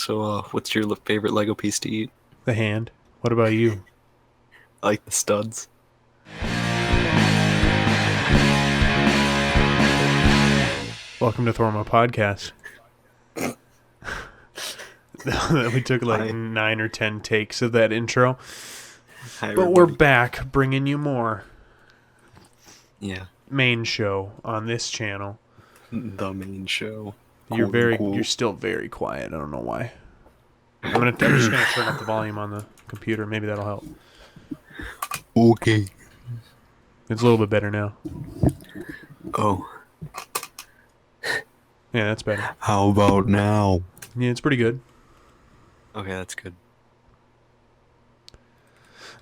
So, what's your favorite Lego piece to eat? The hand. What about you? I like the studs. Welcome to ThorinMutt podcast. We took like Hi. 9 or 10 takes of that intro, Hi, but we're everybody. back bringing you more Yeah, main show on this channel. the main show, You're quote very, you're unquote. still very quiet. I don't know why. I'm just gonna turn up the volume on the computer. Maybe that'll help. Okay. It's a little bit better now. Oh, Yeah, that's better. how about now? Yeah, it's pretty good. Okay, that's good.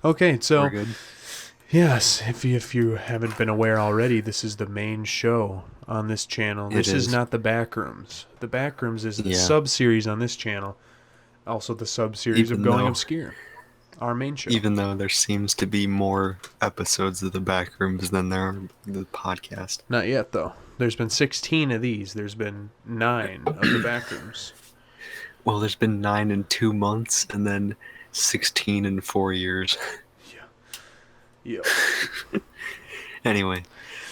Okay, We're so good. yes, if you haven't been aware already, this is the main show on this channel. It This is is. not the Backrooms. The Backrooms is the Yeah. sub-series on this channel. Also the sub-series of Even Going though, Obscure, our main show. even though there seems to be more episodes of the Backrooms than there are the podcast. Not yet, though. There's been 16 of these. There's been 9 of the Backrooms. Well, there's been 9 in 2 months, and then 16 in 4 years. Yep. Anyway,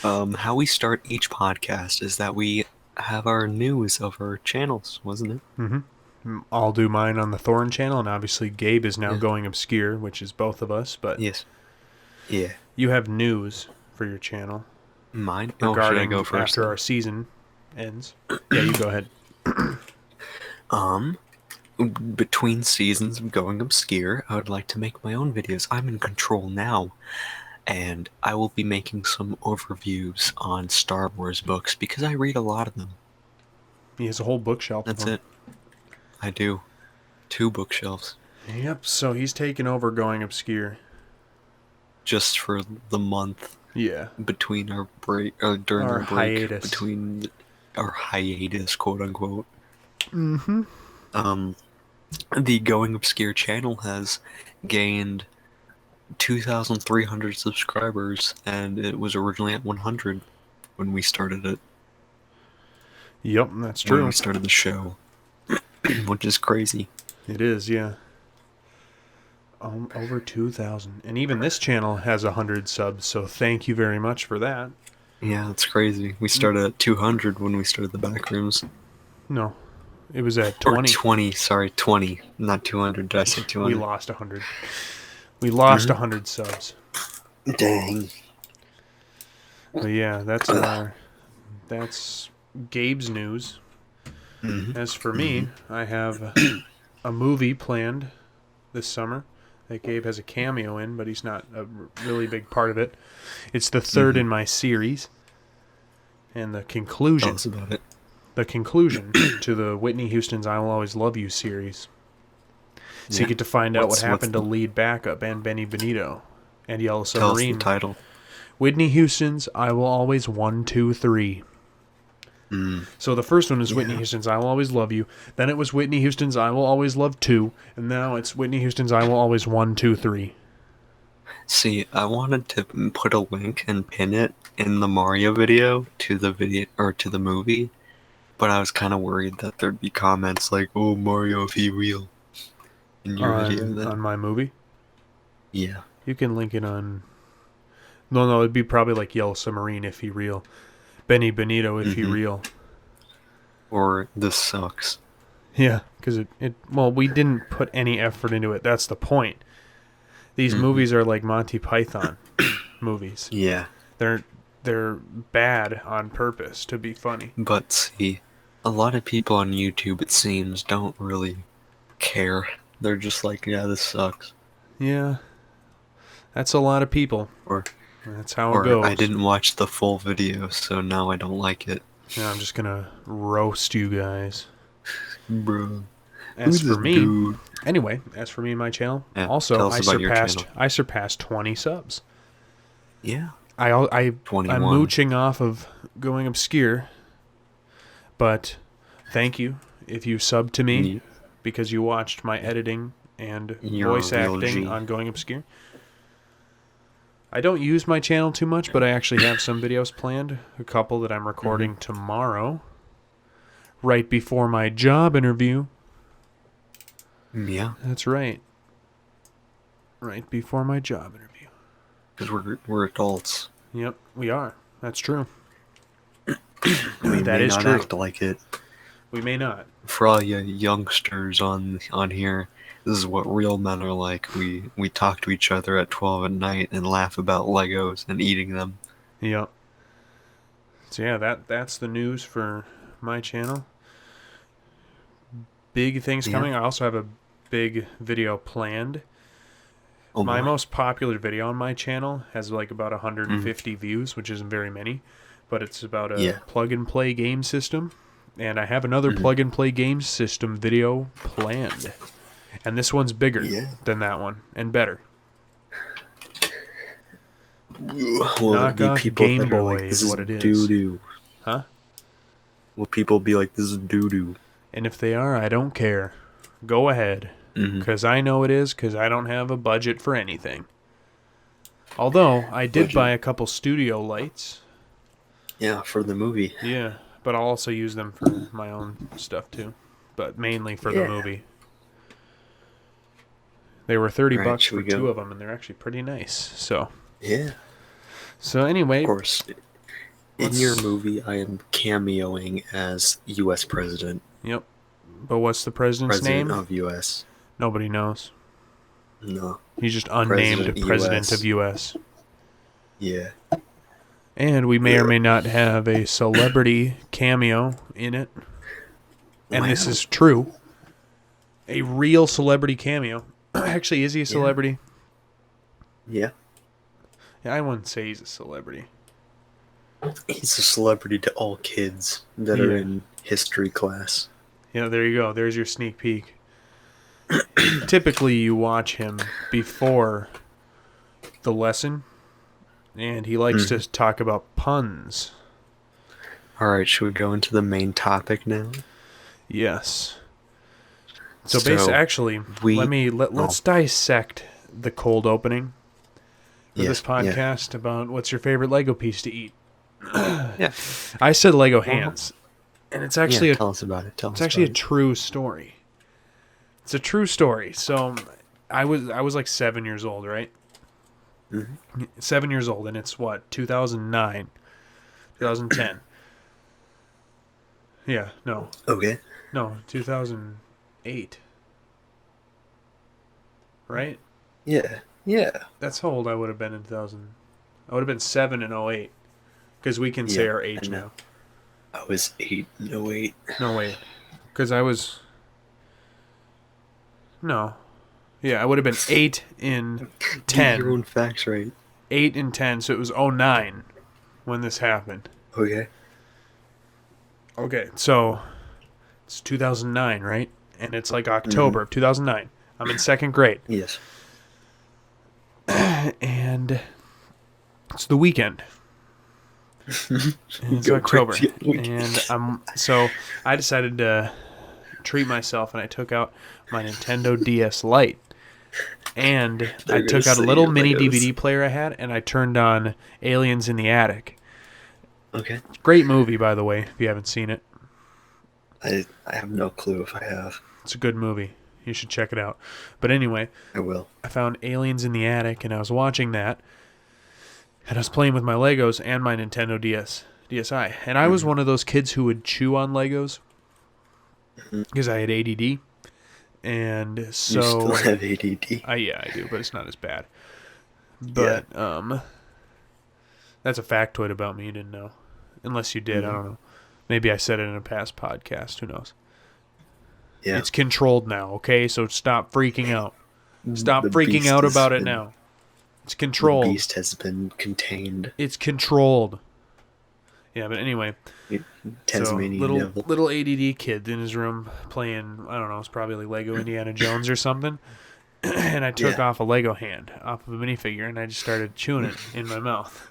how we start each podcast is that we have our news of our channels, wasn't it? Mm-hmm. I'll do mine on the Thorin channel, and obviously Gabe is now Yeah. Going Obscure, which is both of us, but Yes. Yeah. you have news for your channel Mine? Oh, should I regarding go first? after our season ends. Yeah, you go ahead. Um, between seasons of Going Obscure, I would like to make my own videos. I'm in control now, and I will be making some overviews on Star Wars books because I read a lot of them. He has a whole bookshelf That's of them. it. I do. 2 bookshelves. Yep, so he's taken over Going Obscure. Just for the month Yeah. between our break, during Our our break, hiatus. between our hiatus, quote unquote. Mm-hmm. The Going Obscure channel has gained 2,300 subscribers, and it was originally at 100 when we started it. Yep, that's When true. we started the show, which is crazy. It is, yeah. Over 2,000. And even this channel has 100 subs, so thank you very much for that. Yeah, it's crazy. We started at 200 when we started the Backrooms. No, it was at Or 20. 20, sorry, 20, not 200. Did I say 200? We lost 100. We lost Mhm. 100 subs. Dang. But yeah, that's Gabe's news. Mhm. As for me, I have a movie planned this summer that Gabe has a cameo in, but he's not a really big part of it. It's the third in my series, and the conclusion Tell us about it. to the Whitney Houston's "I Will Always Love You" series. So you Yeah. get to find out what What's happened to the- lead backup and Benny Benito and Yellow Tell us the Submarine. title. Whitney Houston's "I Will Always 1, 2, 3." So the first one was Whitney Houston's "I Will Always Love You." Then it was Whitney Houston's "I Will Always Love 2." And now it's Whitney Houston's "I Will Always 1, 2, 3." See, I wanted to put a link and pin it in the Mario video to the movie, but I was kind of worried that there'd be comments like, "Oh, Mario, if he real," in your video. On my movie. Yeah. You can link it on... No, it'd be probably like Yellow Submarine if he real. Benny Benito if he real. Or this sucks. Yeah, because well, we didn't put any effort into it. That's the point. These movies are like Monty Python movies. Yeah. They're bad on purpose to be funny. But see, a lot of people on YouTube, it seems, don't really care. They're just like, yeah, this sucks. Yeah, that's a lot of people. Or That's how it goes. I didn't watch the full video, so now I don't like it. Yeah, I'm just gonna roast you guys. Bro. As Who's for this me, dude? Anyway, as for me and my channel, Yeah, also tell us about your channel. I surpassed 20 subs. Yeah. I'm 21. mooching off of Going Obscure, but thank you if you subbed to me Yeah. because you watched my editing and You're voice a real acting G. on Going Obscure. I don't use my channel too much, but I actually have some videos planned, a couple that I'm recording tomorrow, right before my job interview. Yeah, That's right. Right before my job interview. because we're adults. Yep, we are. That's true. We That may is not true. act like it. We may not. For all you youngsters on here, this is what real men are like. We talk to each other at 12 at night and laugh about Legos and eating them. Yep. So yeah, that's the news for my channel. Big things Yeah. coming. I also have a big video planned. Oh My boy. most popular video on my channel has like about 150 views, which isn't very many, but it's about a plug and play game system. And I have another plug and play game system video planned. And this one's bigger than that one and better. Will there be Knockoff people Game that are Boy like, this is is what it is. doo-doo? Huh? Will people be like, this is doo-doo? And if they are, I don't care. Go ahead. Because I know it is, because I don't have a budget for anything. Although, I did buy a couple studio lights. Yeah, for the movie. Yeah, but I'll also use them for my own stuff too. But mainly for the movie. They were $30 for two of them, and they're actually pretty nice. So. Yeah. So anyway. Of course. In your movie, I am cameoing as U.S. President. Yep. But what's the president's name? President of U.S. Nobody knows. No. He's just unnamed President of U.S. Yeah. And we may or may not have a celebrity cameo in it. And this is true. A real celebrity cameo. Actually, is he a celebrity? Yeah. I wouldn't say he's a celebrity. He's a celebrity to all kids that are in history class. Yeah, there you go. There's your sneak peek. Typically, you watch him before the lesson, and he likes to talk about puns. All right, should we go into the main topic now? Yes. So basically, actually, let's dissect the cold opening for this podcast about what's your favorite Lego piece to eat. I said Lego hands, and it's actually tell us about it. It's actually a true story. It's a true story. So, I was like 7 years old, right? 7 years old, and it's what, 2009, 2010. Yeah, no. Okay. No, 2008. Right? Yeah. Yeah. That's how old I would have been in 2000. I would have been 7 in 08. Because we can say our age now. I was 8 in 08. No, wait. Because I was... No. Yeah, I would have been 8 in 10. Get your own facts right. 8 in 10, so it was 09 when this happened. Okay. Okay, so it's 2009, right? And it's like October of 2009. I'm in second grade. Yes. And it's the weekend. And it's October. And so I decided to treat myself, and I took out my Nintendo DS Lite. And I took out a little mini DVD player I had, and I turned on Aliens in the Attic. Okay. Great movie, by the way, if you haven't seen it. I have no clue if I have. It's a good movie. You should check it out. But anyway, I will. I found Aliens in the Attic, and I was watching that. And I was playing with my Legos and my Nintendo DSi. And I was one of those kids who would chew on Legos because I had ADD. And so... You still have ADD? Yeah, I do, but it's not as bad. But, that's a factoid about me you didn't know. Unless you did, I don't know. Maybe I said it in a past podcast, who knows. Yeah. It's controlled now, okay? So stop freaking out. Stop freaking out about it now. It's controlled. The beast has been contained. It's controlled. Yeah, but anyway. Tasmanian so little ADD kid in his room playing, I don't know, it's probably like Lego Indiana Jones or something. And I took off a Lego hand off of a minifigure, and I just started chewing it in my mouth.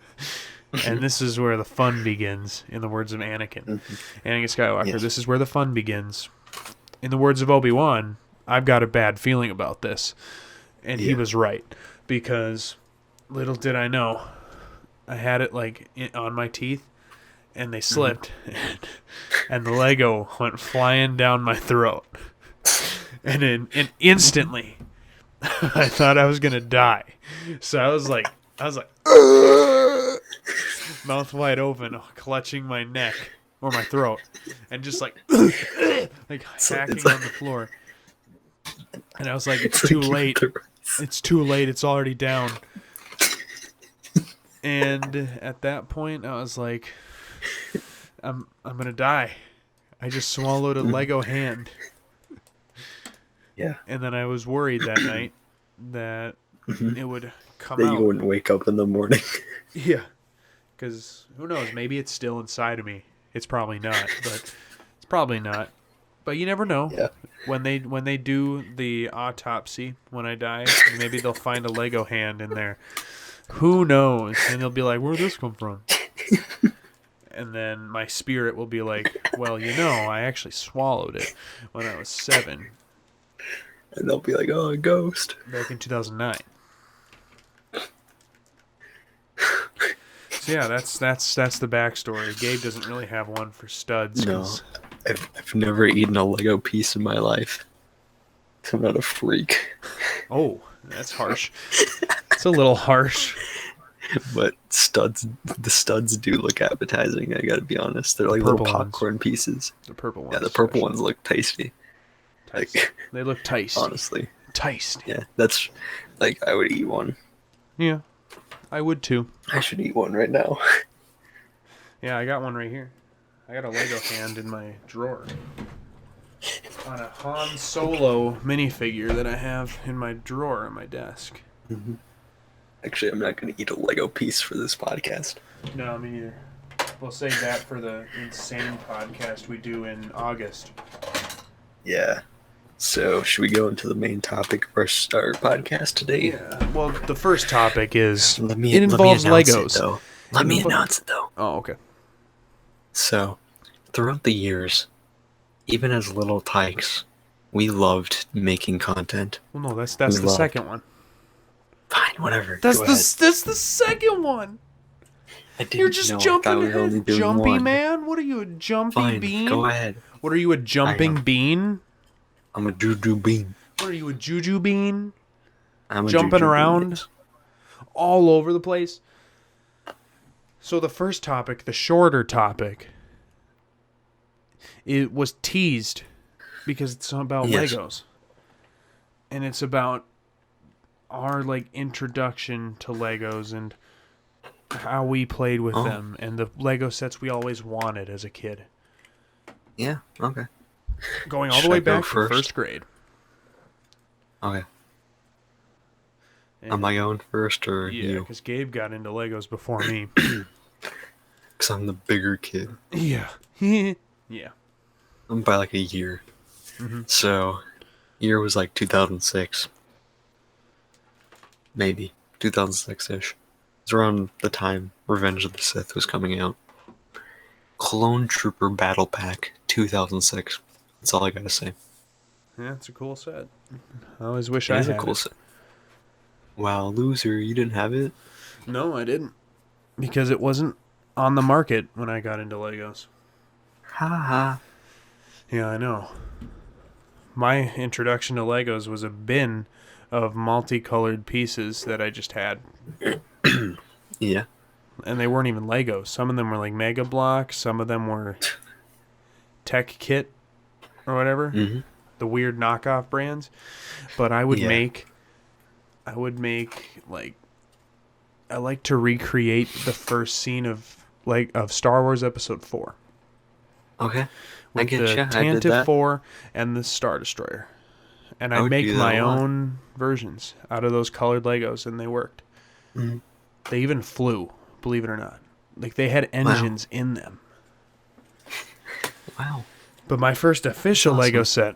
And this is where the fun begins, in the words of Anakin. Anakin Skywalker, this is where the fun begins. In the words of Obi-Wan, I've got a bad feeling about this. And he was right. Because, little did I know, I had it like on my teeth, and they slipped, and the Lego went flying down my throat. and instantly, I thought I was gonna die. So I was like, mouth wide open, clutching my neck or my throat, and just like hacking on the floor. And I was like, it's too late. It's too late. It's already down. And at that point, I was like, I'm gonna die. I just swallowed a Lego hand. Yeah. And then I was worried that night that it would come That out. you wouldn't wake up in the morning. Yeah. Because who knows? Maybe it's still inside of me. It's probably not, but it's probably not. But you never know. Yeah. When they do the autopsy when I die, maybe they'll find a Lego hand in there. Who knows? And they'll be like, "Where'd this come from?" And then my spirit will be like, "Well, I actually swallowed it when I was 7." And they'll be like, "Oh, a ghost." Back in 2009. So yeah, that's the backstory. Gabe doesn't really have one for studs. No, I've never eaten a Lego piece in my life. I'm not a freak. Oh, that's harsh. It's a little harsh. But the studs do look appetizing. I gotta be honest. They're like little popcorn pieces. The purple ones. Yeah, the purple ones look tasty. Like, they look tasty. Honestly. Tasty. Yeah, that's like I would eat one. Yeah, I would too. I should eat one right now. Yeah, I got one right here. I got a Lego hand in my drawer. On a Han Solo minifigure that I have in my drawer on my desk. Mm-hmm. Actually, I'm not going to eat a Lego piece for this podcast. No, me neither. We'll save that for the insane podcast we do in August. Yeah. So, should we go into the main topic of our podcast today? Yeah. Well, the first topic is it involves Legos. Let me announce it, though. Oh, okay. So, throughout the years, even as little tykes, we loved making content. Well, no, that's the second one. Fine, whatever. That's the second one. You're just jumping ahead, jumpy man. What are you, a jumpy bean? Go ahead. What are you, a jumping bean? I'm a juju bean. What are you, a juju bean? I'm a jumping juju around bean. all over the place. So the first topic, the shorter topic, it was teased because it's about Legos. And it's about our introduction to Legos and how we played with them and the Lego sets we always wanted as a kid. Yeah, okay. Going all the way back to first grade. Okay. And am I going first or you? Yeah, because Gabe got into Legos before me. Because I'm the bigger kid. Yeah. Yeah. I'm by a year. Mm-hmm. So, year was 2006. Maybe. 2006-ish. It's around the time Revenge of the Sith was coming out. Clone Trooper Battle Pack 2006. That's all I gotta say. Yeah, it's a cool set. I always wish I had it. It's a cool set. Wow, loser, you didn't have it? No, I didn't. Because it wasn't on the market when I got into Legos. Ha ha. Yeah, I know. My introduction to Legos was a bin of multicolored pieces that I just had. Yeah. And they weren't even Legos. Some of them were Mega Bloks. Some of them were Tech Kit or whatever. Mm-hmm. The weird knockoff brands. But I would make I like to recreate the first scene of Star Wars Episode 4. Okay. With I get the Tantive 4 and the Star Destroyer. And I make my own versions out of those colored Legos, and they worked. Mm-hmm. They even flew, believe it or not. They had engines in them. Wow. But my first official Lego set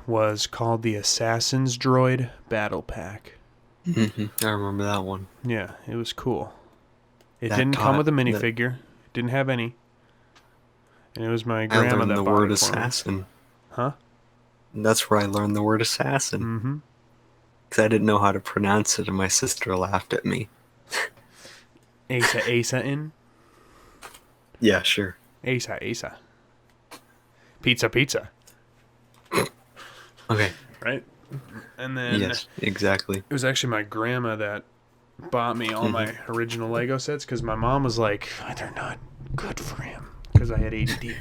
was called the Assassin's Droid Battle Pack. Mm-hmm. I remember that one. Yeah, it was cool. It didn't come with a minifigure. It didn't have any. And it was my grandma that bought it for me. I learned the word assassin. Huh? And that's where I learned the word assassin. Mm-hmm. Because I didn't know how to pronounce it, and my sister laughed at me. Asa in? Yeah, sure. Asa. Pizza. Okay, right? And then Yes, exactly. it was actually my grandma that bought me all my original Lego sets because my mom was like, they're not good for him because I had ADD.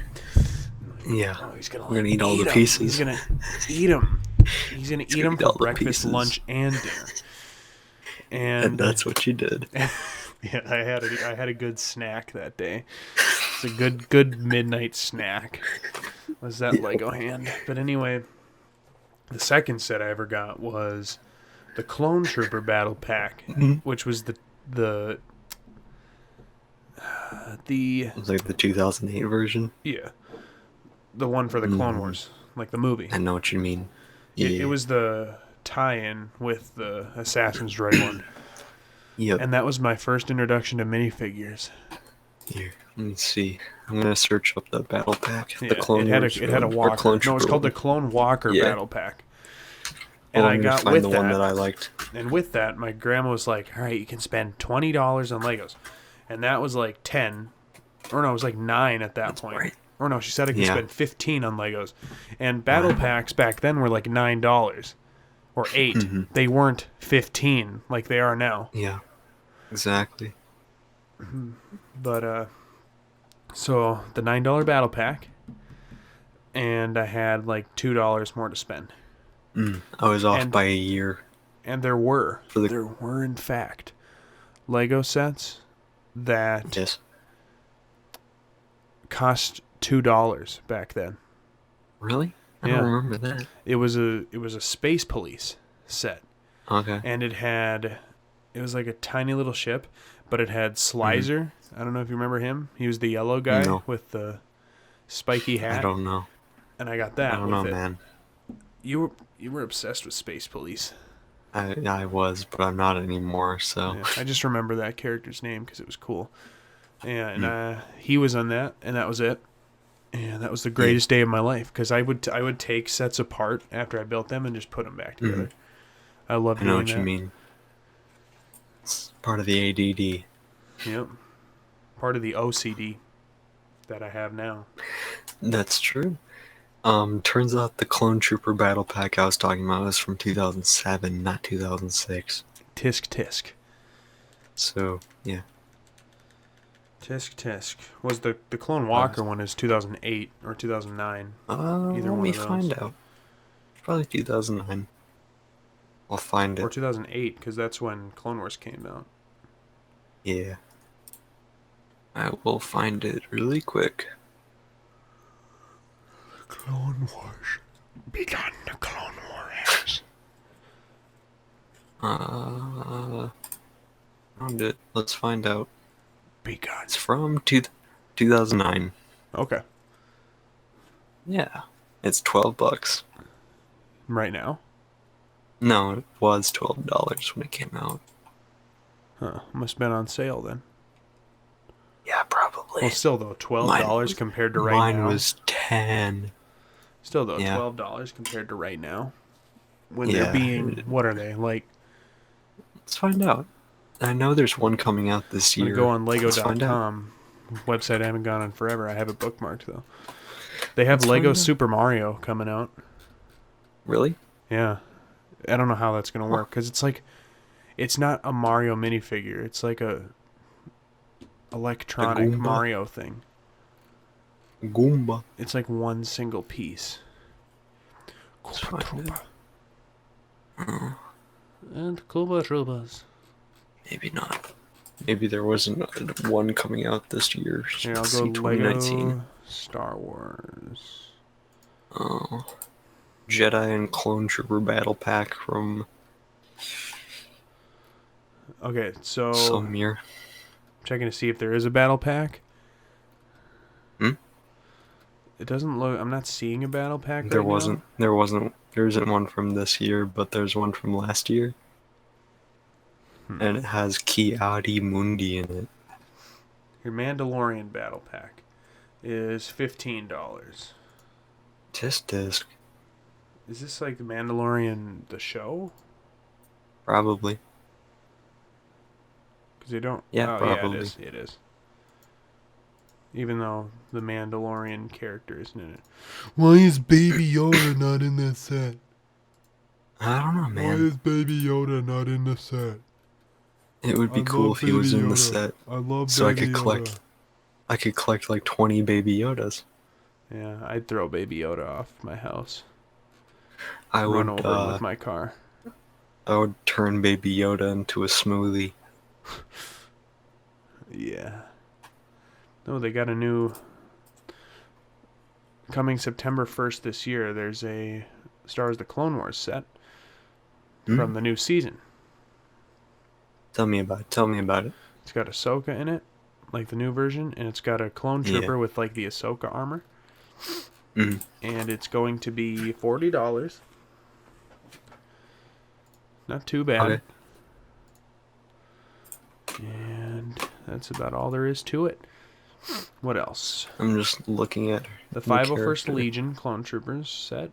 Yeah, Oh, he's gonna we're gonna eat all eat the them. He's pieces. gonna eat them. He's gonna He's eat gonna them eat for all the breakfast, pieces, lunch, and dinner. and And that's what you did. yeah, I had a good snack that day. It's a good midnight snack. Was that Yep. Lego hand? But anyway, the second set I ever got was the Clone Trooper Battle Pack, Mhm. which was the It was like the 2008 version. yeah, the one for the Clone Hmm. Wars, like the movie. I know what you mean. It Yeah. was the tie-in with the Assassin's Droid one, Yep. and that was my first introduction to minifigures. Here, let me see. I'm gonna search up the battle pack, the Yeah, Clone Wars it had a one or Clone walker. No, it's Trooper called the one. Clone Walker Yeah. Battle Pack. Well, And I I'm gonna got find the with one that, that I liked. and with that, my grandma was like, "All right, you can spend $20 on Legos," and that was like 10, or no, it was like 9 at that That's point. right. Or no, she said I could Yeah. spend 15 on Legos, and battle Wow. packs back then were like $9 or 8. Hmm. They weren't 15 like they are now. Yeah. Exactly. But so the $9 battle pack, and I had like $2 more to spend. I was off And by a year and for the. there were in fact Lego sets that Yes. cost $2 back then. Really? I don't Yeah, remember that. it was a Space Police set, Okay. and it was like a tiny little ship, but it had Slizer. I don't know if you remember him. He was the yellow guy No, with the spiky I hat, don't know. and I got I that don't with know, it. man. You were obsessed with Space Police. I was, but I'm not anymore. So. Yeah, I just remember that character's name because it was cool. Yeah, and he was on that, and that was it. And that was the Yeah. greatest day of my life because I would take sets apart after I built them and just put them back together. I love I know doing what that. you mean. It's part of the ADD. Yep, part of the OCD that I have now. That's true. Turns out the Clone Trooper Battle Pack I was talking about was from 2007, not 2006. Tisk tisk. So, yeah. Tisk tisk. Was the Clone Walker one is 2008 or 2009? Either Let one me of those. find out. Probably 2009. I'll find Or it. 2008 because that's when Clone Wars came out. Yeah. I will find it really quick. Clone Wars. Begun the Clone Wars. Found it. Let's find out. Begun. It's from 2009. Okay. Yeah. It's $12. Right now? No, it was $12 when it came out. Huh. Must have been on sale then. Yeah, probably. Well, still though, $12 compared to right mine now. Mine was 10. Still though, Yeah. $12 compared to right now. When Yeah. they're being, what are they like? Let's find out. I know there's one coming out this I'm year. gonna go on Let's find out. Lego.com, website I haven't gone on forever. I have it bookmarked though. They have Let's Lego find out. Super Mario coming out. Really? Yeah, I don't know how that's gonna work because it's like, it's not a Mario minifigure. It's like a electronic Goomba? Mario thing. Goomba. It's like one single piece. Let's find it. And Koopa Troopas. Maybe not. Maybe there wasn't one coming out this year. Here, I'll go See 2019. Lego Star Wars. Oh. Jedi and Clone Trooper Battle Pack from Okay, so some year. checking to see if there is a battle pack. Hmm? It doesn't look. I'm not seeing a battle pack. There right wasn't. now. There wasn't. There isn't one from this year, but there's one from last year. And it has Ki-Adi Mundi in it. Your Mandalorian battle pack is $15. Tisk tisk. Is this like the Mandalorian the show? Probably. Because they don't. Yeah, oh, probably. Yeah, it is. It is. Even though the Mandalorian character isn't in it. Why is Baby Yoda not in that set? I don't know, Why man. is Baby Yoda not in the set? It would I be cool love if he was Baby in the Yoda. set, I love so Baby Yoda. I could collect like 20 Baby Yodas. Yeah, I'd throw Baby Yoda off my house. I Run would, over him with my car. I would turn Baby Yoda into a smoothie. Yeah. No, they got a new... Coming September 1st this year, there's a Star Wars The Clone Wars set from the new season. Tell me about it. Tell me about it. It's got Ahsoka in it, like the new version, and it's got a clone trooper Yeah. with like the Ahsoka armor. Mm. And it's going to be $40. Not too bad. Okay. And that's about all there is to it. What else? I'm just looking at The the 501st character. Legion Clone Troopers set.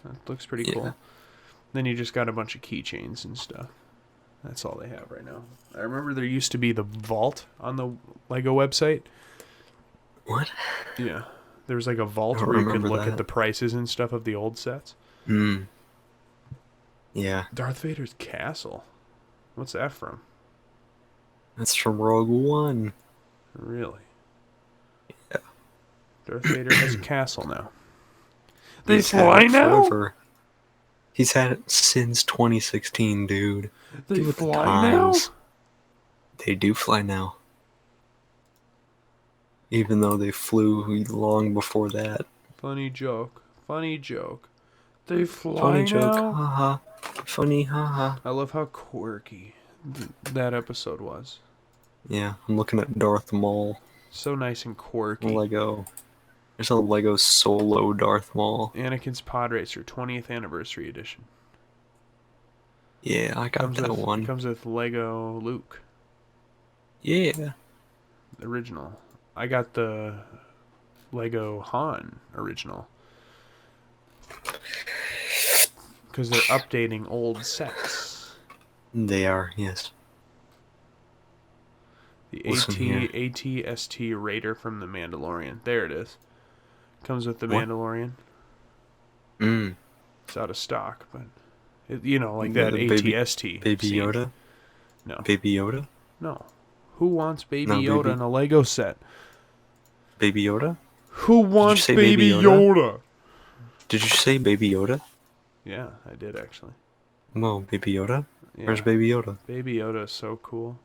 That looks pretty Yeah. cool. Then you just got a bunch of keychains and stuff. That's all they have right now. I remember there used to be the vault on the Lego website. What? Yeah. There was like a vault I don't where you could remember look that. at the prices and stuff of the old sets. Hmm. Yeah. Darth Vader's castle. What's that from? That's from Rogue One. Really? Yeah. Darth Vader has a castle now. They He's had fly it now? forever. He's had it since 2016, dude. They Give it the fly now? times. They do fly now. Even though they flew long before that. Funny joke. Funny joke. They fly Funny now? joke, haha. Funny, haha. I love how quirky that episode was. Yeah, I'm looking at Darth Maul. So nice and quirky. Lego. There's a Lego Solo Darth Maul. Anakin's Pod Racer 20th Anniversary Edition. Yeah, I got that one. It comes with Lego Luke. Yeah. The original. I got the Lego Han original. Because they're updating old sets. They are, yes. The Listen here. AT-ST Raider from The Mandalorian. There it is. Comes with the What? Mandalorian. Mm. It's out of stock, but... you know, like Yeah, that the baby- AT-ST Baby scene. Yoda? No. Baby Yoda? No. Who wants Baby No, Yoda baby- in a Lego set? Baby Yoda? Who wants say Baby Baby Yoda? Yoda? Did you say Baby Yoda? Yeah, I did actually. Whoa, Baby Yoda? Yeah. Where's Baby Yoda? Baby Yoda is so cool.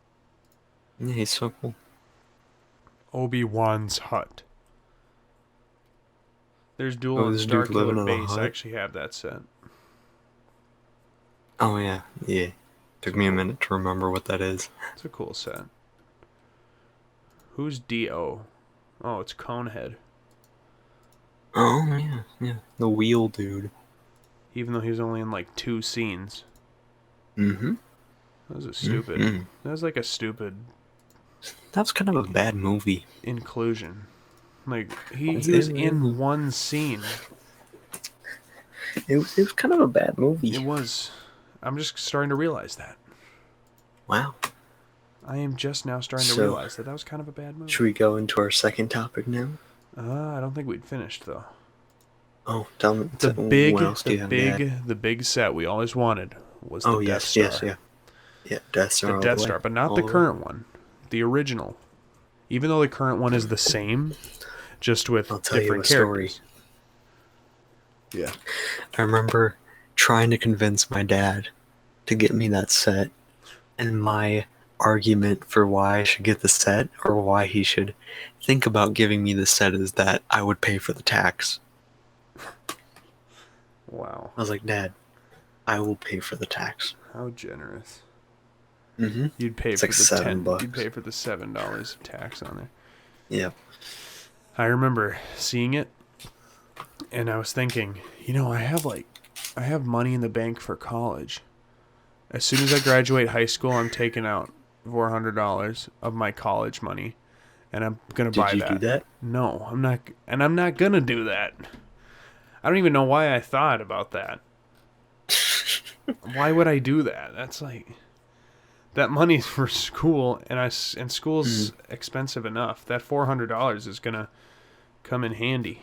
Yeah, he's so cool. Obi-Wan's hut. There's Duel Oh, and this dude living Starkiller in a Base. I hut? actually have that set. Oh, yeah. Yeah. Took me a minute to remember what that is. It's a cool set. Who's D.O.? Oh, it's Conehead. Oh, yeah. Yeah. The wheel dude. Even though he was only in like 2 scenes. Mm-hmm. That was a stupid... Mhm. That was like a stupid That was kind of a bad movie. inclusion. Like, he It was was- in one scene. It was kind of a bad movie. It was. I'm just starting to realize that. Wow. I am just now starting to So- realize that was kind of a bad movie. Should we go into our second topic now? I don't think we'd finished though. Oh, tell me. The what else do you have to add? the big set we always wanted was the Oh, Death yes, Star. yes, yeah. Yeah, Death Star. The all Death way. Star, but not All the way. current one. The original. Even though the current one is the same, just with I'll tell you different a story. characters. Yeah. I remember trying to convince my dad to get me that set, and my argument for why I should get the set, or why he should think about giving me the set, is that I would pay for the tax. Wow. I was like, Dad, I will pay for the tax. How generous. Mm-hmm. You'd pay It's for like the $7. You'd pay for the $7 of tax on there. Yeah. I remember seeing it, and I was thinking, I have money in the bank for college. As soon as I graduate high school, I'm taking out $400 of my college money, and I'm gonna buy Did you that. do that? No, I'm not, and I'm not gonna do that. I don't even know why I thought about that. Why would I do that? That's like, that money's for school, and school's expensive enough. That $400 is gonna come in handy.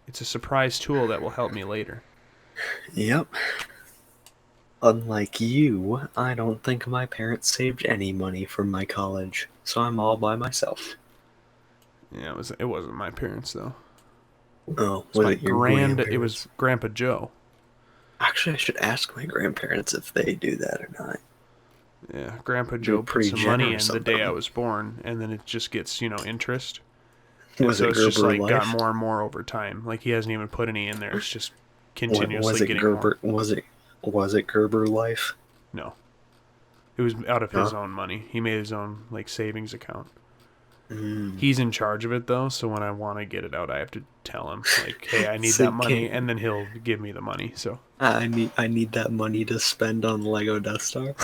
It's a surprise tool that will help me later. Yep. Unlike you, I don't think my parents saved any money for my college, so I'm all by myself. Yeah, it wasn't my parents though. Oh, It's was my it your it was grandparents? Grandpa Joe. Actually, I should ask my grandparents if they do that or not. Yeah, Grandpa They're Joe put pretty some money generous in the of day I them. was born, and then it just gets, interest. And Was so it it's just Gerber like got Life? more and more over time. Like he hasn't even put any in there. It's just What was continuously it getting more. Gerber? Was it Gerber Life? No. It was out of his No. own money. He made his own like savings account. Mm. He's in charge of it though, so when I want to get it out, I have to tell him like, "Hey, I need So that money," and then he'll give me the money. So I need that money to spend on Lego Death Star.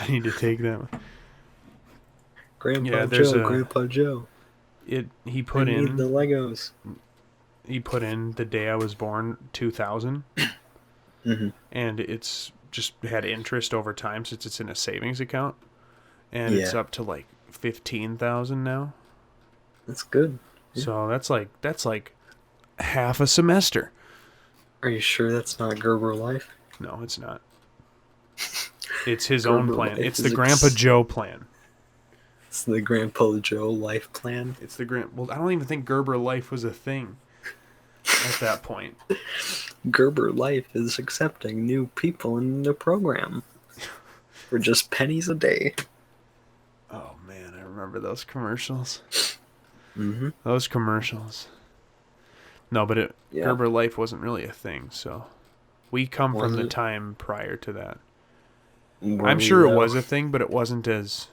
I need to take them. Yeah, there's Grandpa Joe. he I put need the in Legos. the day I was born 2000, Hmm. and it's just had interest over time since it's in a savings account, and it's Yeah, up to like 15,000 now. that's good. Yeah. So that's like half a semester. Are you sure that's not Gerber Life? No, it's not. It's his own Gerber plan. Life It's the is Grandpa Joe plan. it's the Grandpa Joe life plan. It's the grand. Well, I don't even think Gerber Life was a thing at that point. Gerber Life is accepting new people in the program for just pennies a day. Oh man, I remember those commercials. Mm-hmm. Those commercials. No, but Yeah. Gerber Life wasn't really a thing. So we come from Was the it? time prior to that. Were I'm we sure it though? was a thing, but it wasn't as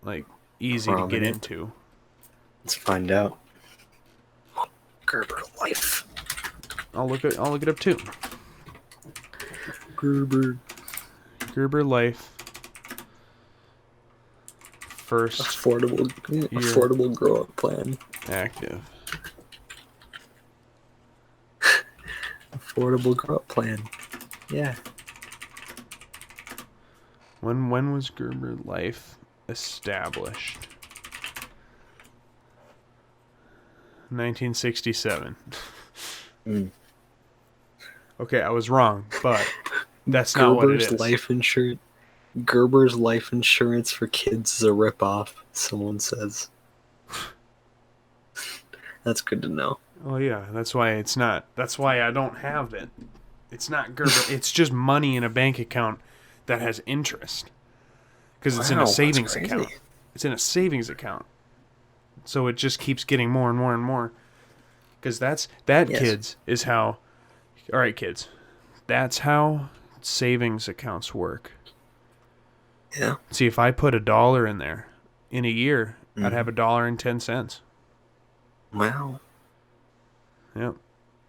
like easy to get Prominent. into. Let's find out. Gerber Life. I'll look it up too. Gerber. Gerber Life first Affordable grow up plan. active. Affordable grow up plan. Yeah. When was Gerber Life established? 1967. Mm. Okay, I was wrong, but that's not what it is. Gerber's life insurance for kids is a ripoff, someone says. That's good to know. Oh yeah, that's why it's not. That's why I don't have it. It's not Gerber. It's just money in a bank account that has interest because it's in a Wow, that's savings crazy. account. It's in a savings account, so it just keeps getting more and more and more. Because Yes. kids, is how. All right, kids, that's how savings accounts work. Yeah. See, if I put $1 in there in a year, I'd have Mhm. $1.10. Wow. Yep.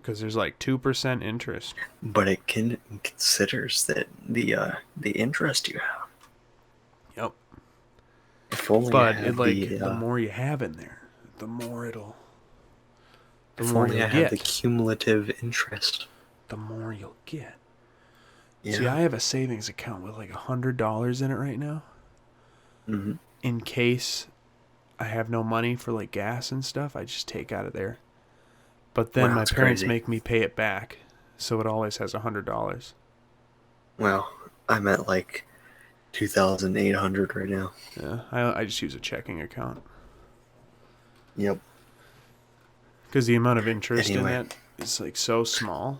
Because there's like 2% interest. But it considers that the interest you have. Yep. If only But I it had the more you have in there, the more you'll the get. cumulative interest. The more you'll get. Yeah. See, I have a savings account with like $100 in it right now. Mm-hmm. In case I have no money for like gas and stuff, I just take out of there. But then Wow, my that's parents crazy. make me pay it back, so it always has $100. Wow. I'm at like 2,800 right now. Yeah, I just use a checking account Yep. because the amount of interest in Anyway. that is like so small.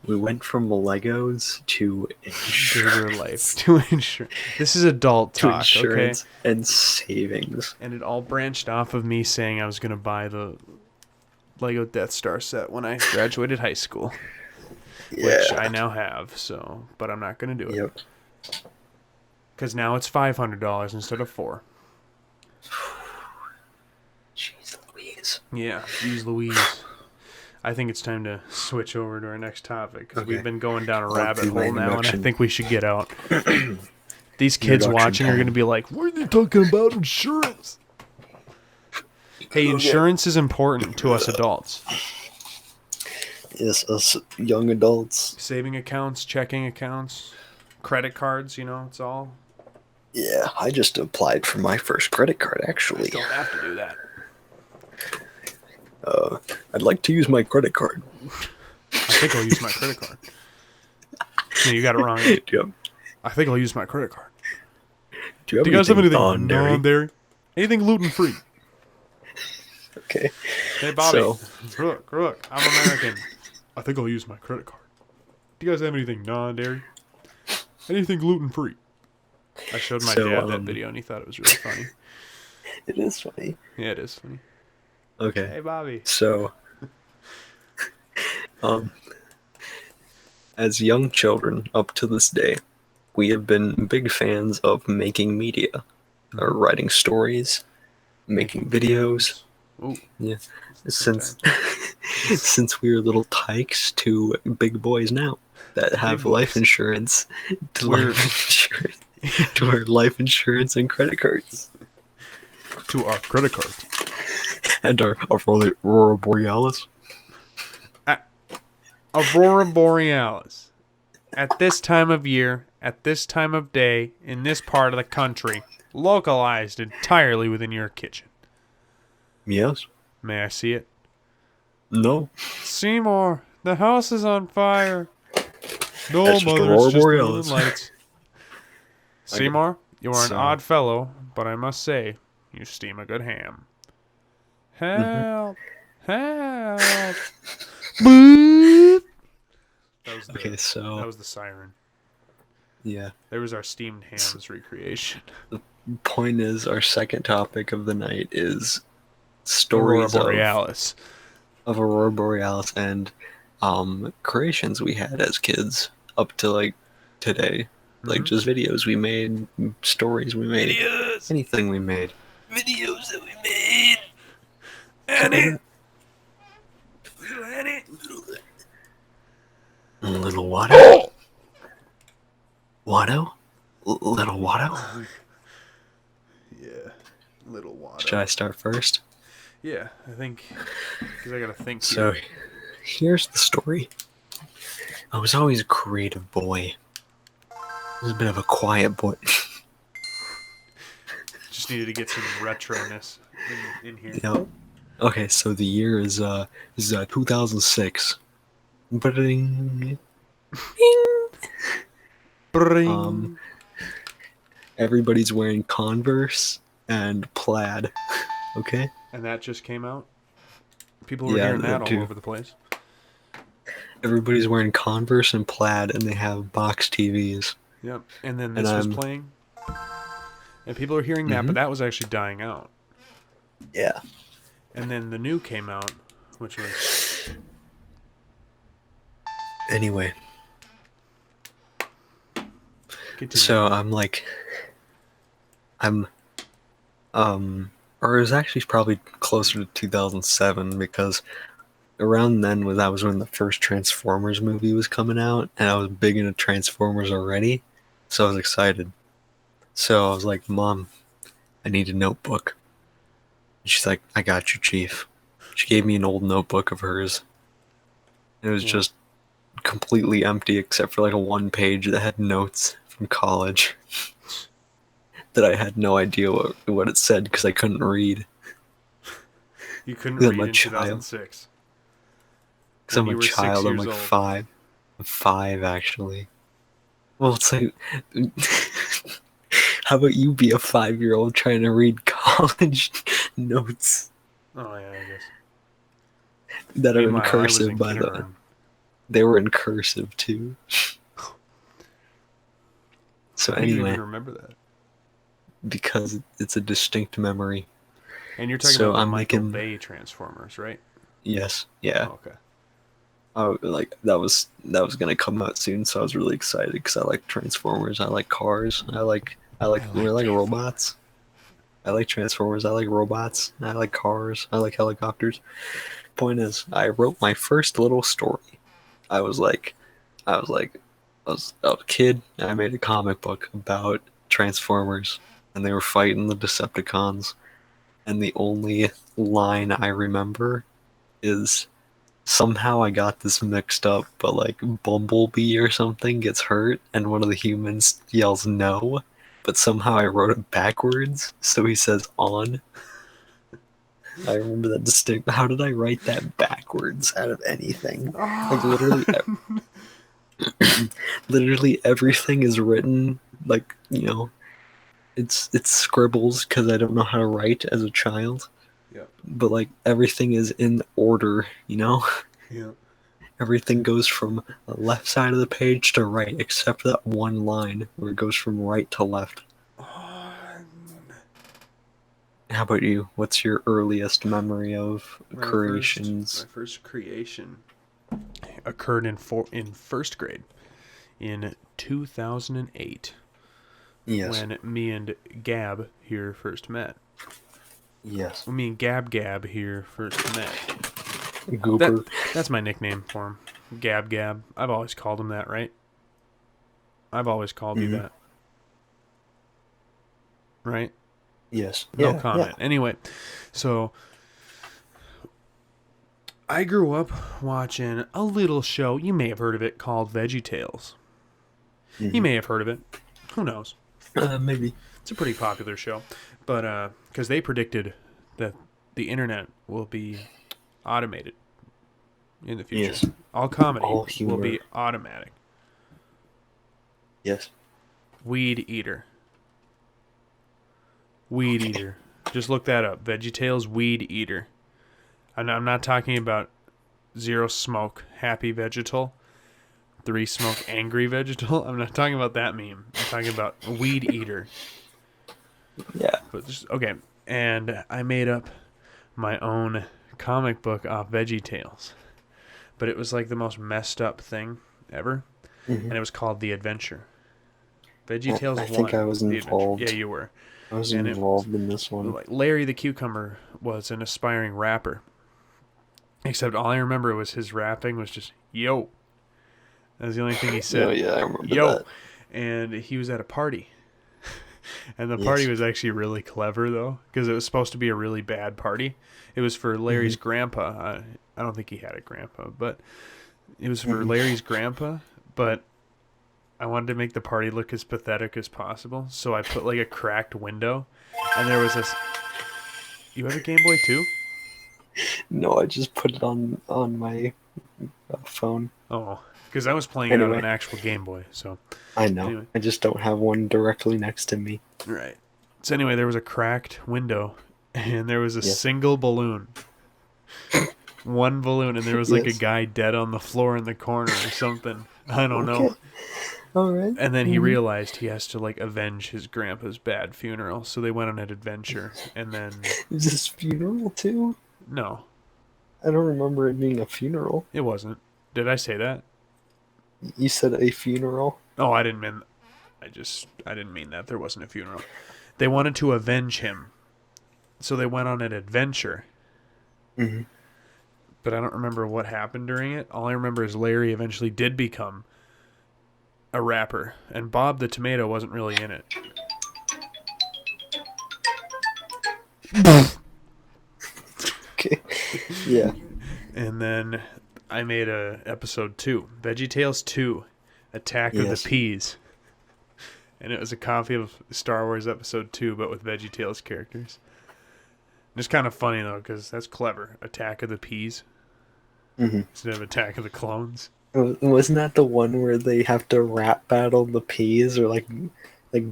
We went from Legos to Gerber insurance. Life to insurance. This is adult To talk, insurance okay? and savings. And it all branched off of me saying I was gonna buy the Lego Death Star set when I graduated high school, Yeah. which I now have. So, but I'm not gonna do it Yep. because now it's $500 instead of $400. Jeez Louise. Yeah, use Louise. I think it's time to switch over to our next topic because we've been going down a rabbit do my hole now, and I introduction. think we should get out. These kids Introduction watching are time. going to be like, "Why are they talking about insurance?" Hey, insurance is important to us adults. Yes, us young adults. Saving accounts, checking accounts, credit cards, it's all. Yeah, I just applied for my first credit card, actually. Don't have to do that. I'd like to use my credit card. I think I'll use my credit card. No, you got it wrong. Do you have, I think I'll use my credit card. do you have Do you guys have anything anything non-dairy? non-dairy? Anything gluten-free? Okay. Hey, Bobby. So, Look. I'm American. I think I'll use my credit card. Do you guys have anything non-dairy? Anything gluten-free? I showed my dad that video, and he thought it was really funny. it is funny. Yeah, it is funny. Okay. Hey, Bobby. So, um, as young children up to this day, we have been big fans of making media, or writing stories, making videos. Ooh, Yeah, since since we were little tykes to big boys now that have life insurance, to our life insurance and credit cards, to our credit cards, and our Aurora Borealis. Aurora Borealis. At this time of year, at this time of day, in this part of the country, localized entirely within your kitchen. Yes. May I see it? No. Seymour, the house is on fire. No, That's just mother, Aurora it's just the Borealis. northern lights. Seymour, you are an odd fellow, but I must say, you steam a good ham. Help! Help! Boop! That was the siren. Yeah. There was our steamed hams recreation. The point is, our second topic of the night is stories Aurora Borealis. of Aurora Borealis and creations we had as kids up to like today. Like just videos we made, stories we made, anything we made. Videos that we made. Annie. Little Annie. Little Watto. Watto? Little Watto? Yeah. Little Watto. Should I start first? Yeah, I think. Because I gotta think. So, here's the story. I was always a creative boy. I was a bit of a quiet boy. Just needed to get some retroness in here. Yep. Okay, so the year is 2006. Bring. Bring. Everybody's wearing Converse and plaid. Okay? And that just came out? People were hearing that all over the place. Everybody's wearing Converse and plaid, and they have box TVs. Yep. And then this was playing. And people are hearing that, but that was actually dying out. Yeah. And then the new came out, which was... Anyway. Continue. So or it was actually probably closer to 2007 because around then was when the first Transformers movie was coming out, and I was big into Transformers already, so I was excited. So I was like, Mom, I need a notebook. And she's like, I got you, Chief. She gave me an old notebook of hers. It was just completely empty except for like a one page that had notes from college that I had no idea what it said because I couldn't read. You couldn't read in 2006. Because I'm a child, I'm like 5. I'm 5, actually. Well, it's like... How about you be a 5-year-old trying to read college notes? Oh, yeah, I guess. That are in cursive, by the way. They were in cursive, too. So anyway... anyway... I don't remember that. Because it's a distinct memory. And you're talking about the Michael Bay Transformers, right? Yes, yeah. Oh, okay. Oh, like that was gonna come out soon, so I was really excited because I like Transformers, I like cars, I like robots. I like Transformers, I like robots, I like cars, I like helicopters. Point is, I wrote my first little story. I was a kid, and I made a comic book about Transformers, and they were fighting the Decepticons, and the only line I remember is somehow I got this mixed up, but like Bumblebee or something gets hurt, and one of the humans yells no, but somehow I wrote it backwards, so he says on. I remember that distinct. How did I write that backwards out of anything? Like literally. Literally everything is written like, it's scribbles because I don't know how to write as a child. Yep. But like everything is in order. Yep. Everything goes from the left side of the page to right, except that one line where it goes from right to left. How about you? What's your earliest memory of creations? My first creation occurred in first grade in 2008. Yes. When me and Gab here first met. Yes. When me and Gab here first met. Goober. That's my nickname for him. Gab. I've always called him that, right? I've always called you that. Right? Yes. No comment. Yeah. Anyway, so I grew up watching a little show. You may have heard of it called VeggieTales. You may have heard of it. Who knows? Maybe. It's a pretty popular show. But because they predicted that the internet will be automated in the future. Yes. All comedy will be automatic. Yes. Weed Eater. Just look that up. VeggieTales Weed Eater. I'm not talking about 0 smoke happy vegetal, 3 smoke angry vegetal. I'm not talking about that meme. I'm talking about Weed Eater. Yeah. But okay. And I made up my own comic book off VeggieTales. But it was like the most messed up thing ever. And it was called The Adventure. VeggieTales 1. I think I was involved. Yeah, you were. I was involved in this one. Larry the Cucumber was an aspiring rapper. Except all I remember was his rapping was just, yo. That was the only thing he said. Oh, yeah, I remember yo. that. And he was at a party. And the party was actually really clever, though, because it was supposed to be a really bad party. It was for Larry's grandpa. I don't think he had a grandpa, but it was for Larry's grandpa. But I wanted to make the party look as pathetic as possible, so I put like a cracked window, and there was this. You have a Game Boy too? No, I just put it on my phone. Oh, because I was playing it on an actual Game Boy, so. I know. Anyway. I just don't have one directly next to me. Right. So anyway, there was a cracked window, and there was a single balloon. One balloon, and there was like a guy dead on the floor in the corner or something. I don't know. All right. And then he realized he has to like avenge his grandpa's bad funeral, so they went on an adventure. And then is this funeral too? No, I don't remember it being a funeral. It wasn't. Did I say that? You said a funeral. Oh, I didn't mean. I didn't mean that. There wasn't a funeral. They wanted to avenge him, so they went on an adventure. But I don't remember what happened during it. All I remember is Larry eventually did become a rapper, and Bob the Tomato wasn't really in it. Okay. Yeah. And then I made episode 2, VeggieTales 2, Attack of the Peas. And it was a copy of Star Wars Episode 2, but with VeggieTales characters. It's kind of funny, though, because that's clever. Attack of the Peas. Instead of Attack of the Clones. Wasn't that the one where they have to rap battle the peas or like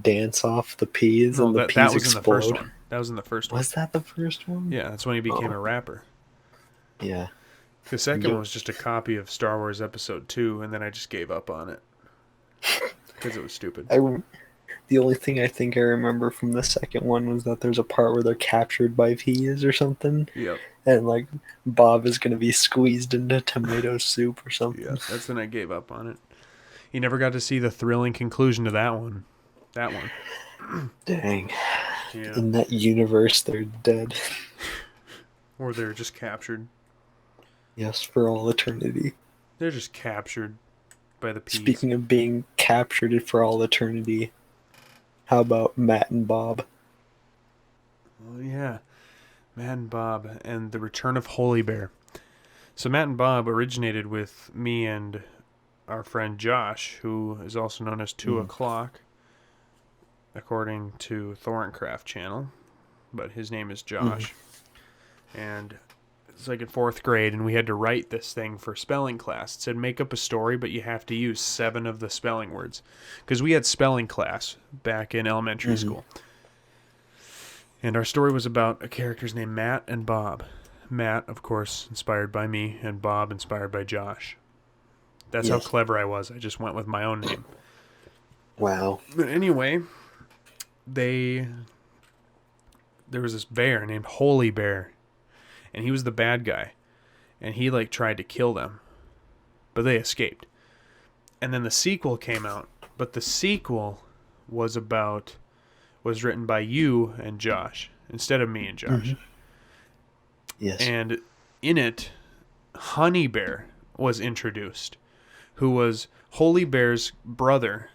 dance off the peas and the peas explode? In the first one. That was in the first one. Was that the first one? Yeah, that's when he became a rapper. Yeah. The second one was just a copy of Star Wars Episode 2, and then I just gave up on it. Because it was stupid. The only thing I think I remember from the second one was that there's a part where they're captured by peas or something. Yep. And like Bob is going to be squeezed into tomato soup or something. Yeah, that's when I gave up on it. You never got to see the thrilling conclusion to that one. Dang. Yeah. In that universe, they're dead. Or they're just captured. Yes, for all eternity. They're just captured by the peas. Speaking of being captured for all eternity, how about Matt and Bob? Oh, yeah. Matt and Bob and the Return of Holy Bear. So Matt and Bob originated with me and our friend Josh, who is also known as 2 o'clock, according to ThorinCraft channel, but his name is Josh. And like in 4th grade, and we had to write this thing for spelling class. It said make up a story, but you have to use 7 of the spelling words, because we had spelling class back in elementary school. And our story was about a characters named Matt and Bob. Matt, of course, inspired by me, and Bob inspired by Josh. That's how clever I was. I just went with my own name. Wow. But anyway, there was this bear named Holy Bear, and he was the bad guy, and he like tried to kill them, but they escaped. And then the sequel came out, but the sequel was written by you and Josh instead of me and Josh. Yes. And in it, Honey Bear was introduced, who was Holy Bear's brother,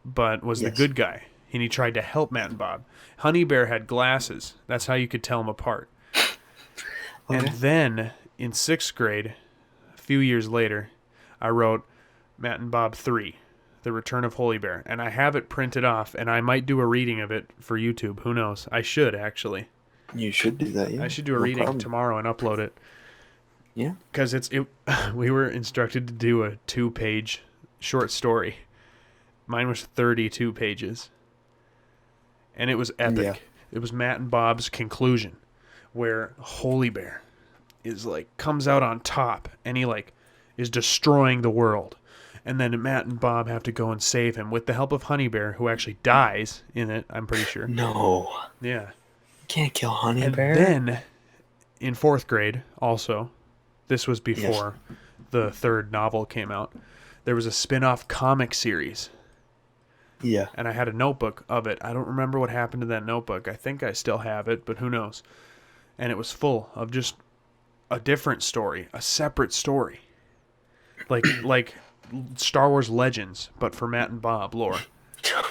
but was the good guy. And he tried to help Matt and Bob. Honey Bear had glasses. That's how you could tell them apart. Okay. And then, in 6th grade, a few years later, I wrote Matt and Bob 3, The Return of Holy Bear. And I have it printed off, and I might do a reading of it for YouTube. Who knows? I should, actually. You should do that, yeah. I should do a reading tomorrow and upload it. Yeah. Because we were instructed to do a 2-page short story. Mine was 32 pages. And it was epic. Yeah. It was Matt and Bob's conclusion, where Holy Bear is comes out on top, and he is destroying the world. And then Matt and Bob have to go and save him with the help of Honey Bear, who actually dies in it, I'm pretty sure. No. Yeah. You can't kill Honey Bear. And then, in 4th grade, also, this was before the 3rd novel came out, there was a spin-off comic series. Yeah. And I had a notebook of it. I don't remember what happened to that notebook. I think I still have it, but who knows. And it was full of just a different story, a separate story. Like Star Wars Legends, but for Matt and Bob lore.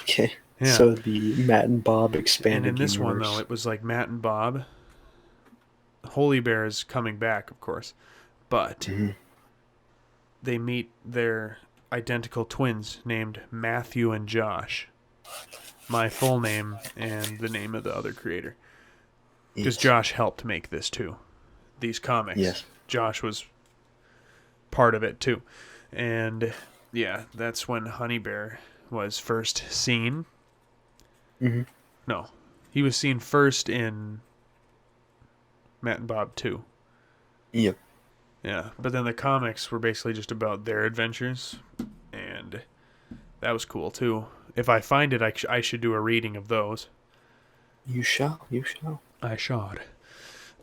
Okay. Yeah. So the Matt and Bob expanded And in this universe. one, though, it was like Matt and Bob. Holy Bear is coming back, of course. But they meet their identical twins named Matthew and Josh. My full name and the name of the other creator. Because Josh helped make this too. These comics. Yes. Josh was part of it too. And yeah, that's when Honey Bear was first seen. No. He was seen first in Matt and Bob 2. Yep. Yeah, but then the comics were basically just about their adventures, and that was cool too. If I find it, I should do a reading of those. You shall. You shall. I should.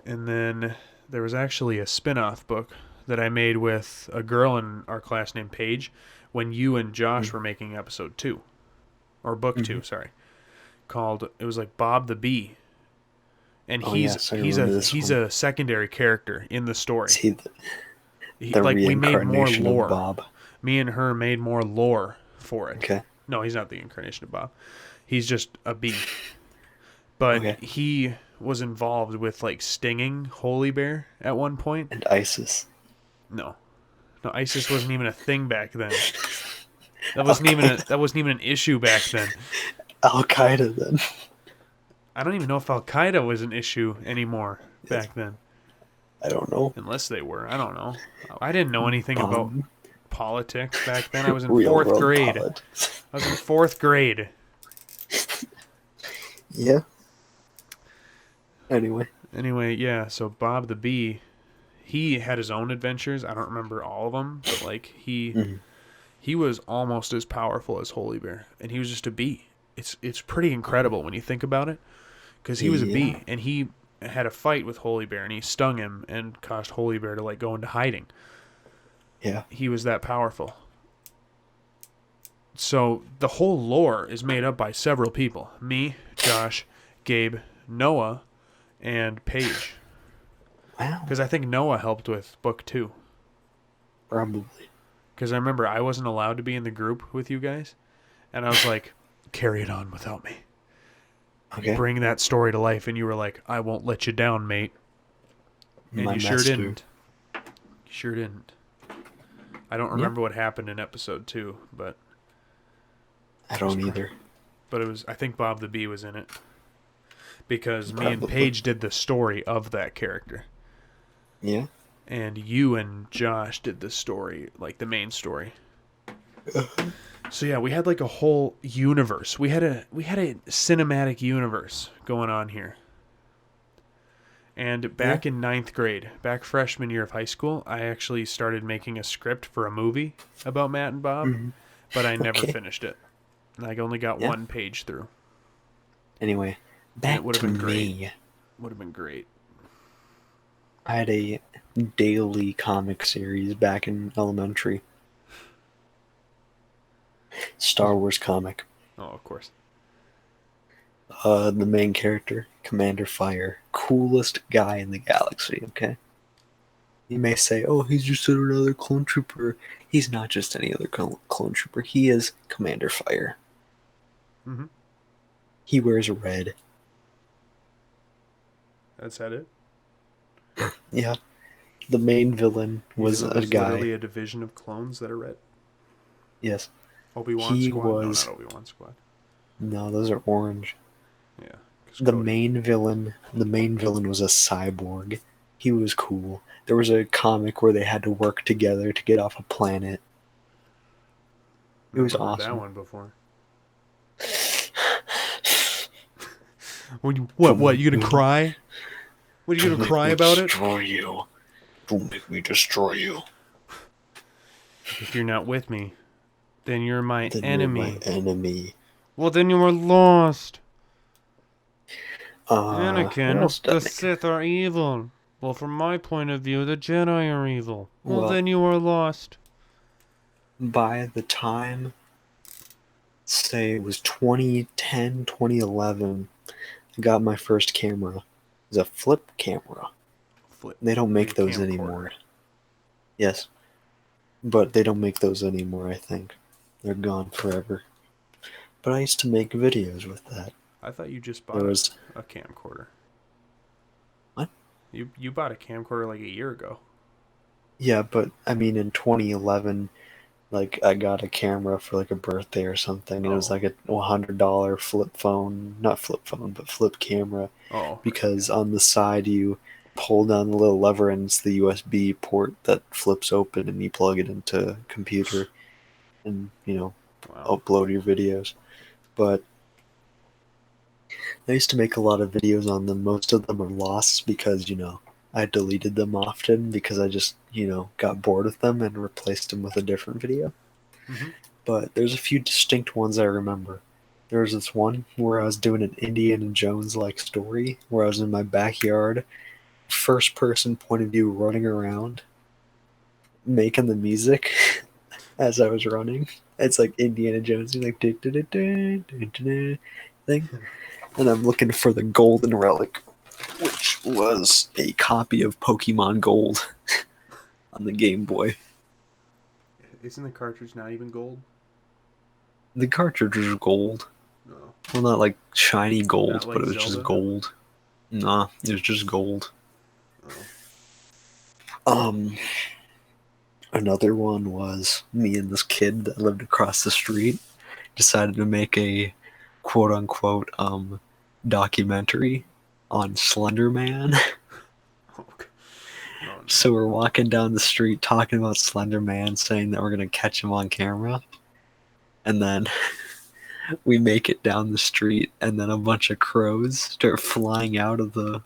And then there was actually a spin-off book that I made with a girl in our class named Paige when you and Josh were making episode 2. Or book 2, sorry. It was like Bob the Bee. And he's a secondary character in the story. See, we made more lore. Bob. Me and her made more lore for it. Okay. No, he's not the incarnation of Bob. He's just a bee. But he was involved with stinging Holy Bear at one point. And ISIS. No, ISIS wasn't even a thing back then. That wasn't even an issue back then. Al Qaeda then. I don't even know if Al Qaeda was an issue anymore back then. I don't know. Unless they were. I don't know. I didn't know anything about politics back then. I was in Real 4th grade. Politics. I was in 4th grade. Yeah. Anyway, yeah, so Bob the Bee, he had his own adventures. I don't remember all of them, but he was almost as powerful as Holy Bear, and he was just a bee. It's pretty incredible when you think about it, because he was a bee, and he had a fight with Holy Bear, and he stung him and caused Holy Bear to go into hiding. Yeah. He was that powerful. So the whole lore is made up by several people. Me, Josh, Gabe, Noah, and Paige. Wow. Because I think Noah helped with book 2. Probably. Because I remember I wasn't allowed to be in the group with you guys. And I was like, carry it on without me. Okay. Bring that story to life. And you were like, I won't let you down, mate. And you sure didn't. You sure didn't. I don't remember what happened in episode 2, but... I don't either. But I think Bob the Bee was in it. Because me and Paige did the story of that character. Yeah. And you and Josh did the story, like the main story. So yeah, we had like a whole universe. We had a cinematic universe going on here. And Yeah. back in ninth grade, back freshman year of high school, I actually started making a script for a movie about Matt and Bob, Hmm. but I never Okay. finished it. I only got Yeah. one page through, Anyway, and it back would have to been great. me. Would have been great. I had a daily comic series back in elementary. Star Wars comic. Oh, of course. The main character, Commander Fire, coolest guy in the galaxy. Okay. You may say, "Oh, he's just another clone trooper." He's not just any other clone trooper. He is Commander Fire. Mm-hmm. He wears red. That's that it. Yeah. The main villain was a There's guy. literally a division of clones that are red. Yes. Obi-Wan He Squad? No, not was. Obi-Wan Squad. No, those are orange. Yeah, because The Cody. main villain. The main villain was a cyborg. He was cool. There was a comic where they had to work together to get off a planet. It was Never heard that awesome. one before. What? You gonna cry? What are you Don't gonna make cry me about it? destroy you. Don't make me destroy you. If you're not with me, then you're my Then you're my enemy. enemy. Well, then you are lost. What Anakin, else did the I make? Sith are evil. Well, from my point of view, the Jedi are evil. Well, Well, then you are lost. by the time, say it was 2010, 2011, I got my first camera. It was a flip camera. Flip. They don't Like a make those camcorder. anymore. Yes, but they don't make those anymore, I think. They're gone forever. But I used to make videos with that. I thought you just There bought was. a camcorder. What? You bought a camcorder like a year ago. Yeah, but I mean, in 2011, like I got a camera for like a birthday or something, and it was Oh. like a $100 flip phone, not flip phone, but flip camera, Oh, right, yeah. because on the side you pull down the little lever and it's the USB port that flips open and you plug it into a computer and Wow. upload your videos. But I used to make a lot of videos on them. Most of them are lost because I deleted them often because I just got bored with them and replaced them with a different video. Mm-hmm. But there's a few distinct ones I remember. There was this one where I was doing an Indiana Jones like story where I was in my backyard, first person point of view, running around, making the music as I was running. It's like Indiana Jones, like thing, and I'm looking for the golden relic, which was a copy of Pokemon Gold on the Game Boy. Isn't the cartridge not even gold? The cartridge was gold. No. Well, not like shiny Not gold, but like it was just Zelda? gold. Nah, it was just gold. Oh. Um, Another one was me and this kid that lived across the street decided to make a quote unquote documentary on Slender Man. Okay. Oh, no. So we're walking down the street talking about Slender Man, saying that we're gonna catch him on camera, and then we make it down the street, and then a bunch of crows start flying out of the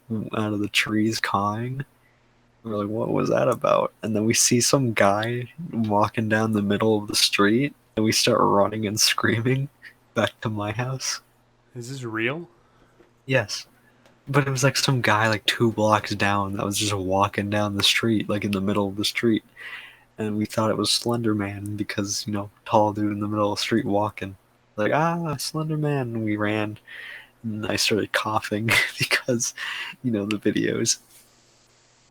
trees, cawing. We're like, what was that about? And then we see some guy walking down the middle of the street, and we start running and screaming back to my house. Is this real? Yes. But it was like some guy like 2 blocks down that was just walking down the street, like in the middle of the street. And we thought it was Slender Man because, tall dude in the middle of the street walking. Like, Slender Man. And we ran. And I started coughing because, the videos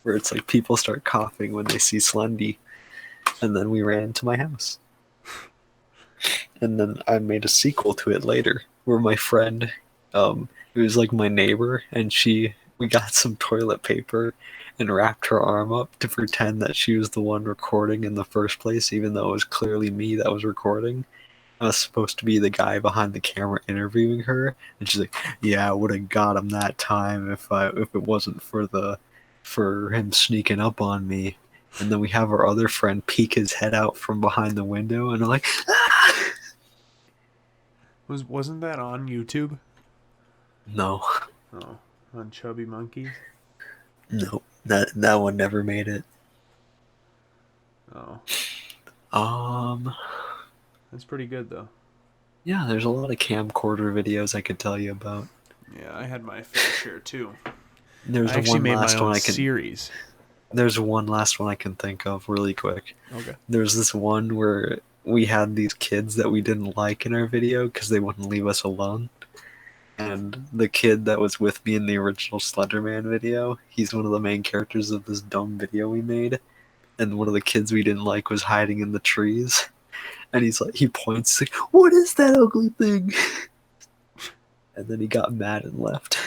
where it's like people start coughing when they see Slendy. And then we ran into my house. And then I made a sequel to it later where my friend, it was like my neighbor, and we got some toilet paper and wrapped her arm up to pretend that she was the one recording in the first place, even though it was clearly me that was recording. I was supposed to be the guy behind the camera interviewing her, and she's like, "Yeah, I would have got him that time if it wasn't for the for him sneaking up on me. And then we have our other friend peek his head out from behind the window, and I'm like, ah! Wasn't that on YouTube? No. Oh, on Chubby Monkeys? No. That one never made it. Oh. That's pretty good, though. Yeah, there's a lot of camcorder videos I could tell you about. Yeah, I had my fair share, too. There's I actually one made my last own one I can. series. There's one last one I can think of really quick. Okay. There's this one where we had these kids that we didn't like in our video because they wouldn't leave us alone. And the kid that was with me in the original Slenderman video, he's one of the main characters of this dumb video we made. And one of the kids we didn't like was hiding in the trees. And he points, like, what is that ugly thing? And then he got mad and left.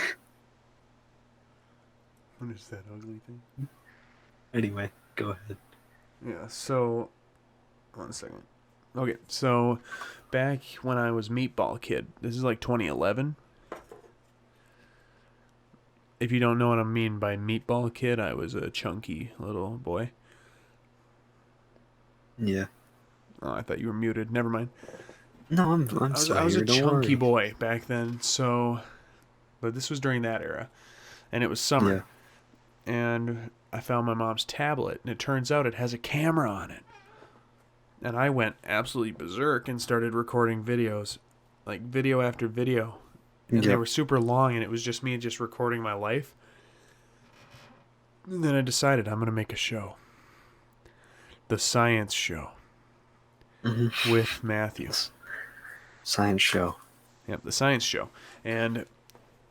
What is that ugly thing? Anyway, go ahead. Yeah, so... 1 second. Okay, so back when I was Meatball Kid, this is like 2011. If you don't know what I mean by Meatball Kid, I was a chunky little boy. Yeah. Oh, I thought you were muted. Never mind. No, I'm sorry. I was a chunky worry. boy back then, so... But this was during that era. And it was summer. Yeah. And I found my mom's tablet, and it turns out it has a camera on it. And I went absolutely berserk and started recording videos. Like, video after video. And they were super long, and it was just me just recording my life. And then I decided I'm going to make a show. The Science Show. Mm-hmm. With Matthew. Science Show. Yep, the Science Show. And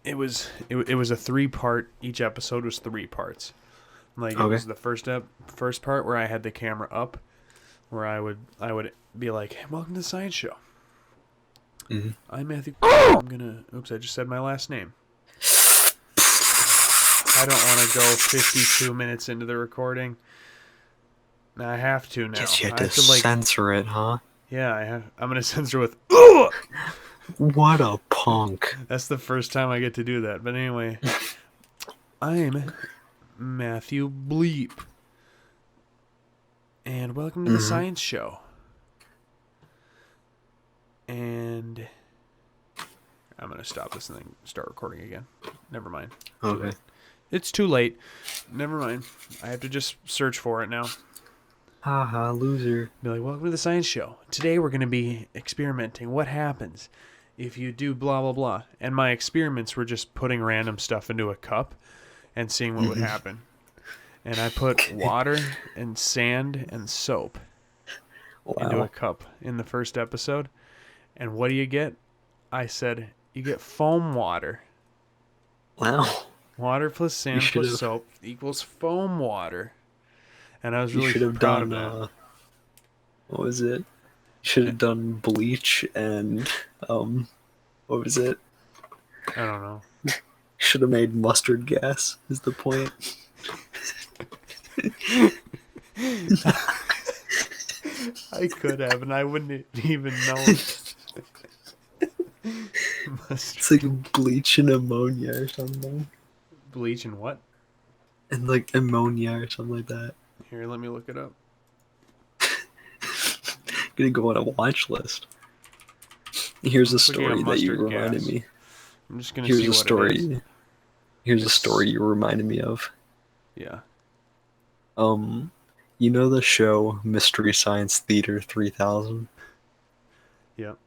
it was a 3-part. Each episode was 3 parts. Like, it was the first part where I had the camera up, where I would be like, hey, welcome to the Science Show. Mm-hmm. I'm Matthew. I'm gonna... Oops, I just said my last name. I don't want to go 52 minutes into the recording. I have to now. Guess you had to censor it, huh? Yeah, I'm gonna censor with... What a punk. That's the first time I get to do that. But anyway, I'm Matthew Bleep. And welcome to the Science Show. And I'm going to stop this and then start recording again. Never mind. Okay. It's too late. Never mind. I have to just search for it now. Haha, loser. Be like, welcome to the Science Show. Today we're going to be experimenting. What happens if you do blah, blah, blah. And my experiments were just putting random stuff into a cup and seeing what would happen. And I put water and sand and soap into a cup in the first episode. And what do you get? I said, you get foam water. Wow. Water plus sand plus soap equals foam water. And I was really proud of that. What was it? You should have done bleach and, what was it? I don't know. Should have made mustard gas, is the point. I could have, and I wouldn't even know. It's like bleach and ammonia or something. Bleach and what? And like ammonia or something like that. Here, let me look it up. I'm gonna go on a watch list. Here's a story that you reminded me. I'm just gonna see what it is. Here's a story you reminded me of. Yeah. You know the show Mystery Science Theater 3000? Yep.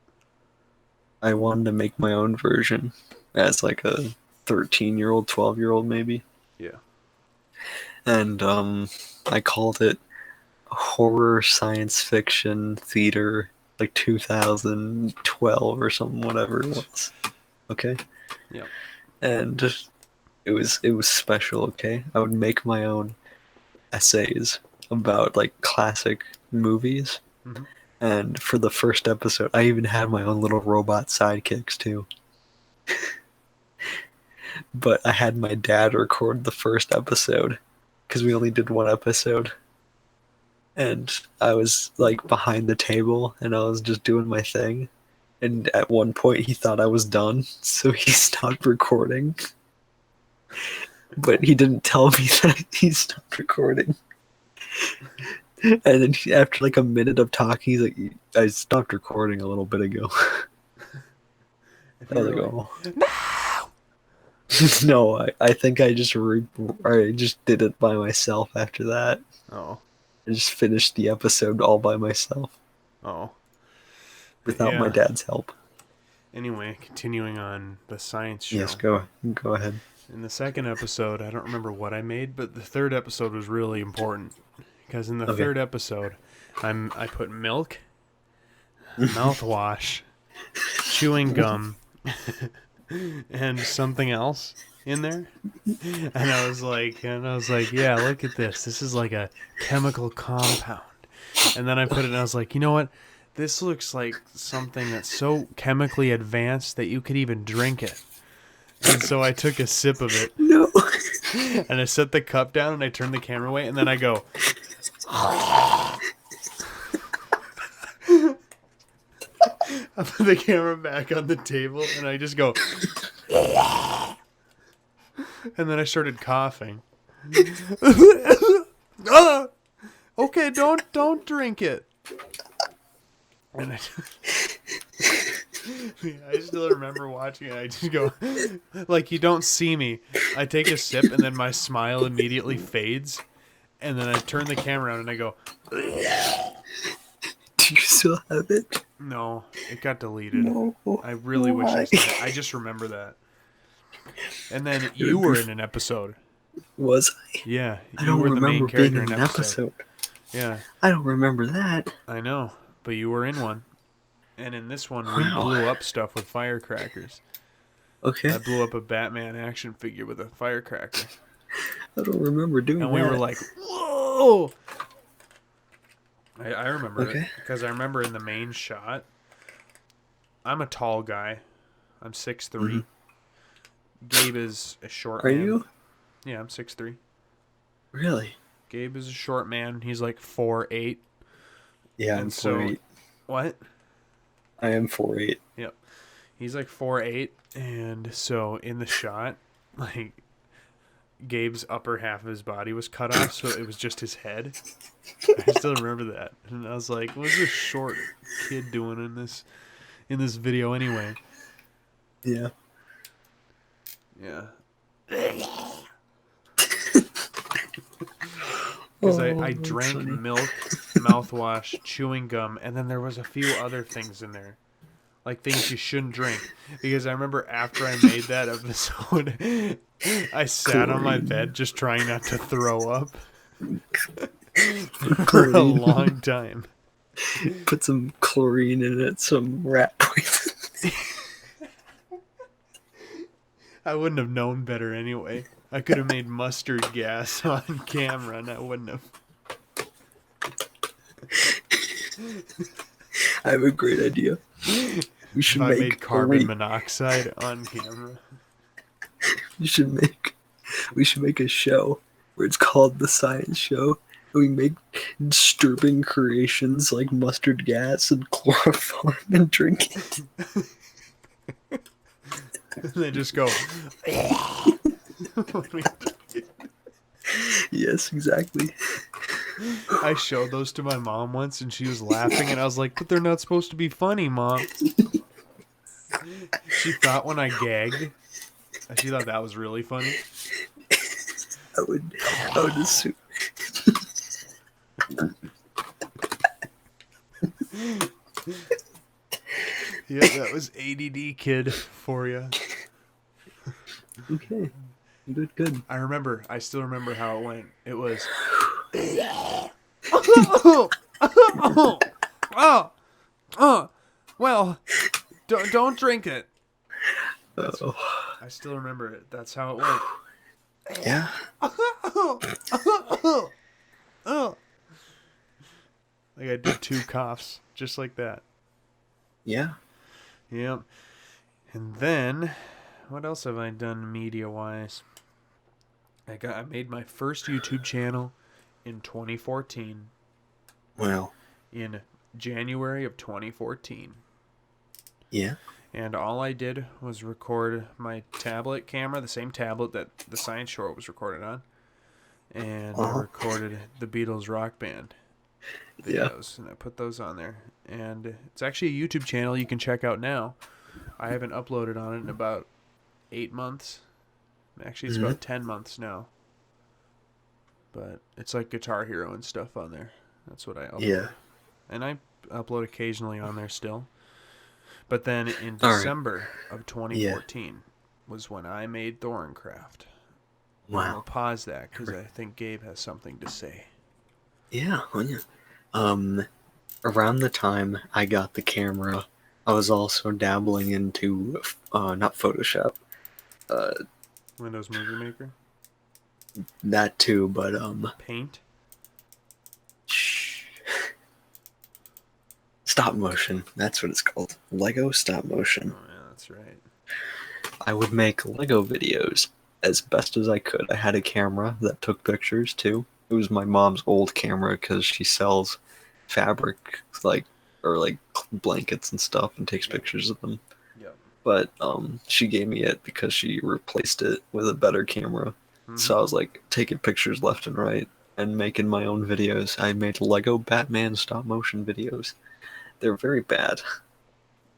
I wanted to make my own version as like a 13-year-old, 12-year-old maybe. Yeah. And I called it Horror Science Fiction Theater like 2012 or something, whatever it was. Okay? Yep. And it was special, okay? I would make my own essays about like classic movies. Mm-hmm. And for the first episode, I even had my own little robot sidekicks too. But I had my dad record the first episode because we only did one episode. And I was like behind the table and I was just doing my thing. And at one point he thought I was done, so he stopped recording. but he didn't tell me that he stopped recording. And then after like a minute of talking, he's like, "I stopped recording a little bit ago." I was like, "Oh no. no!" I think I just did it by myself after that. Oh. I just finished the episode all by myself Oh. without my dad's help. Anyway, continuing on the science show. Yes, go ahead. In the second episode, I don't remember what I made, but the third episode was really important because in the third episode, I put milk, mouthwash, chewing gum, and something else in there. And I was like, yeah, look at this. This is like a chemical compound. And then I put it, and I was like, you know what? This looks like something that's so chemically advanced that you could even drink it. And so I took a sip of it. No. And I set the cup down, and I turned the camera away, and then I go. I put the camera back on the table, and I just go. And then I started coughing. Okay, don't drink it. And I still remember watching it. I just go, like, you don't see me. I take a sip, and then my smile immediately fades. And then I turn the camera on, and I go, Do you still have it? no, it got deleted. No. I really wish I still had. I just remember that. And then you were in an episode. Was I? Yeah, I you don't were the main remember being character in an episode. Yeah, I don't remember that. I know, but you were in one. And in this one, we blew up stuff with firecrackers. Okay. I blew up a Batman action figure with a firecracker. I don't remember doing that. And we were like, whoa! I remember it. Because I remember in the main shot, I'm a tall guy. I'm 6'3". Mm-hmm. Gabe is a short man. Are you? Yeah, I'm 6'3". Really? Gabe is a short man. He's like 4'8". Yeah, I'm 4'8". What? I am 4'8". Yep. He's like 4'8", and so in the shot, like, Gabe's upper half of his body was cut off, so it was just his head. I still remember that. And I was like, what's this short kid doing in this video anyway? Yeah. Yeah. Because I drank milk, mouthwash, chewing gum, and then there was a few other things in there. Like things you shouldn't drink. Because I remember after I made that episode, I sat on my bed just trying not to throw up for a long time. Put some chlorine in it, some rat poison. I wouldn't have known better anyway. I could have made mustard gas on camera and I wouldn't have. I have a great idea. We should make carbon monoxide on camera. We should make a show where it's called The Science Show. We make disturbing creations like mustard gas and chloroform and drink it. And they just go. Yes, exactly. I showed those to my mom once and she was laughing and I was like, but they're not supposed to be funny, Mom. She thought when I gagged, she thought that was really funny. I would assume. Yeah, that was ADD kid for you. Okay. Good. I still remember how it went. It was. Well, don't drink it. I still remember it. That's how it went. Yeah. Like I did 2 coughs, just like that. Yeah. Yep. And then, what else have I done media-wise? I made my first YouTube channel in 2014. Wow. In January of 2014. Yeah. And all I did was record my tablet camera, the same tablet that the science short was recorded on. And I recorded the Beatles Rock Band Yeah. videos, and I put those on there. And it's actually a YouTube channel you can check out now. I haven't uploaded on it in about 8 months. Actually, it's about 10 months now. But it's like Guitar Hero and stuff on there. That's what I upload. Yeah. And I upload occasionally on there still. But then in All right. December of 2014 was when I made ThorinCraft. And Wow. we'll pause that because I think Gabe has something to say. Yeah. Around the time I got the camera, I was also dabbling into not Photoshop, Windows Movie Maker? that too, but Paint? stop motion. That's what it's called. Lego stop motion. Oh, yeah, that's right. I would make Lego videos as best as I could. I had a camera that took pictures too. It was my mom's old camera because she sells fabric or blankets and stuff and takes pictures of them. Yep. But she gave me it because she replaced it with a better camera. So I was like taking pictures left and right and making my own videos. I made Lego Batman stop motion videos. They're very bad.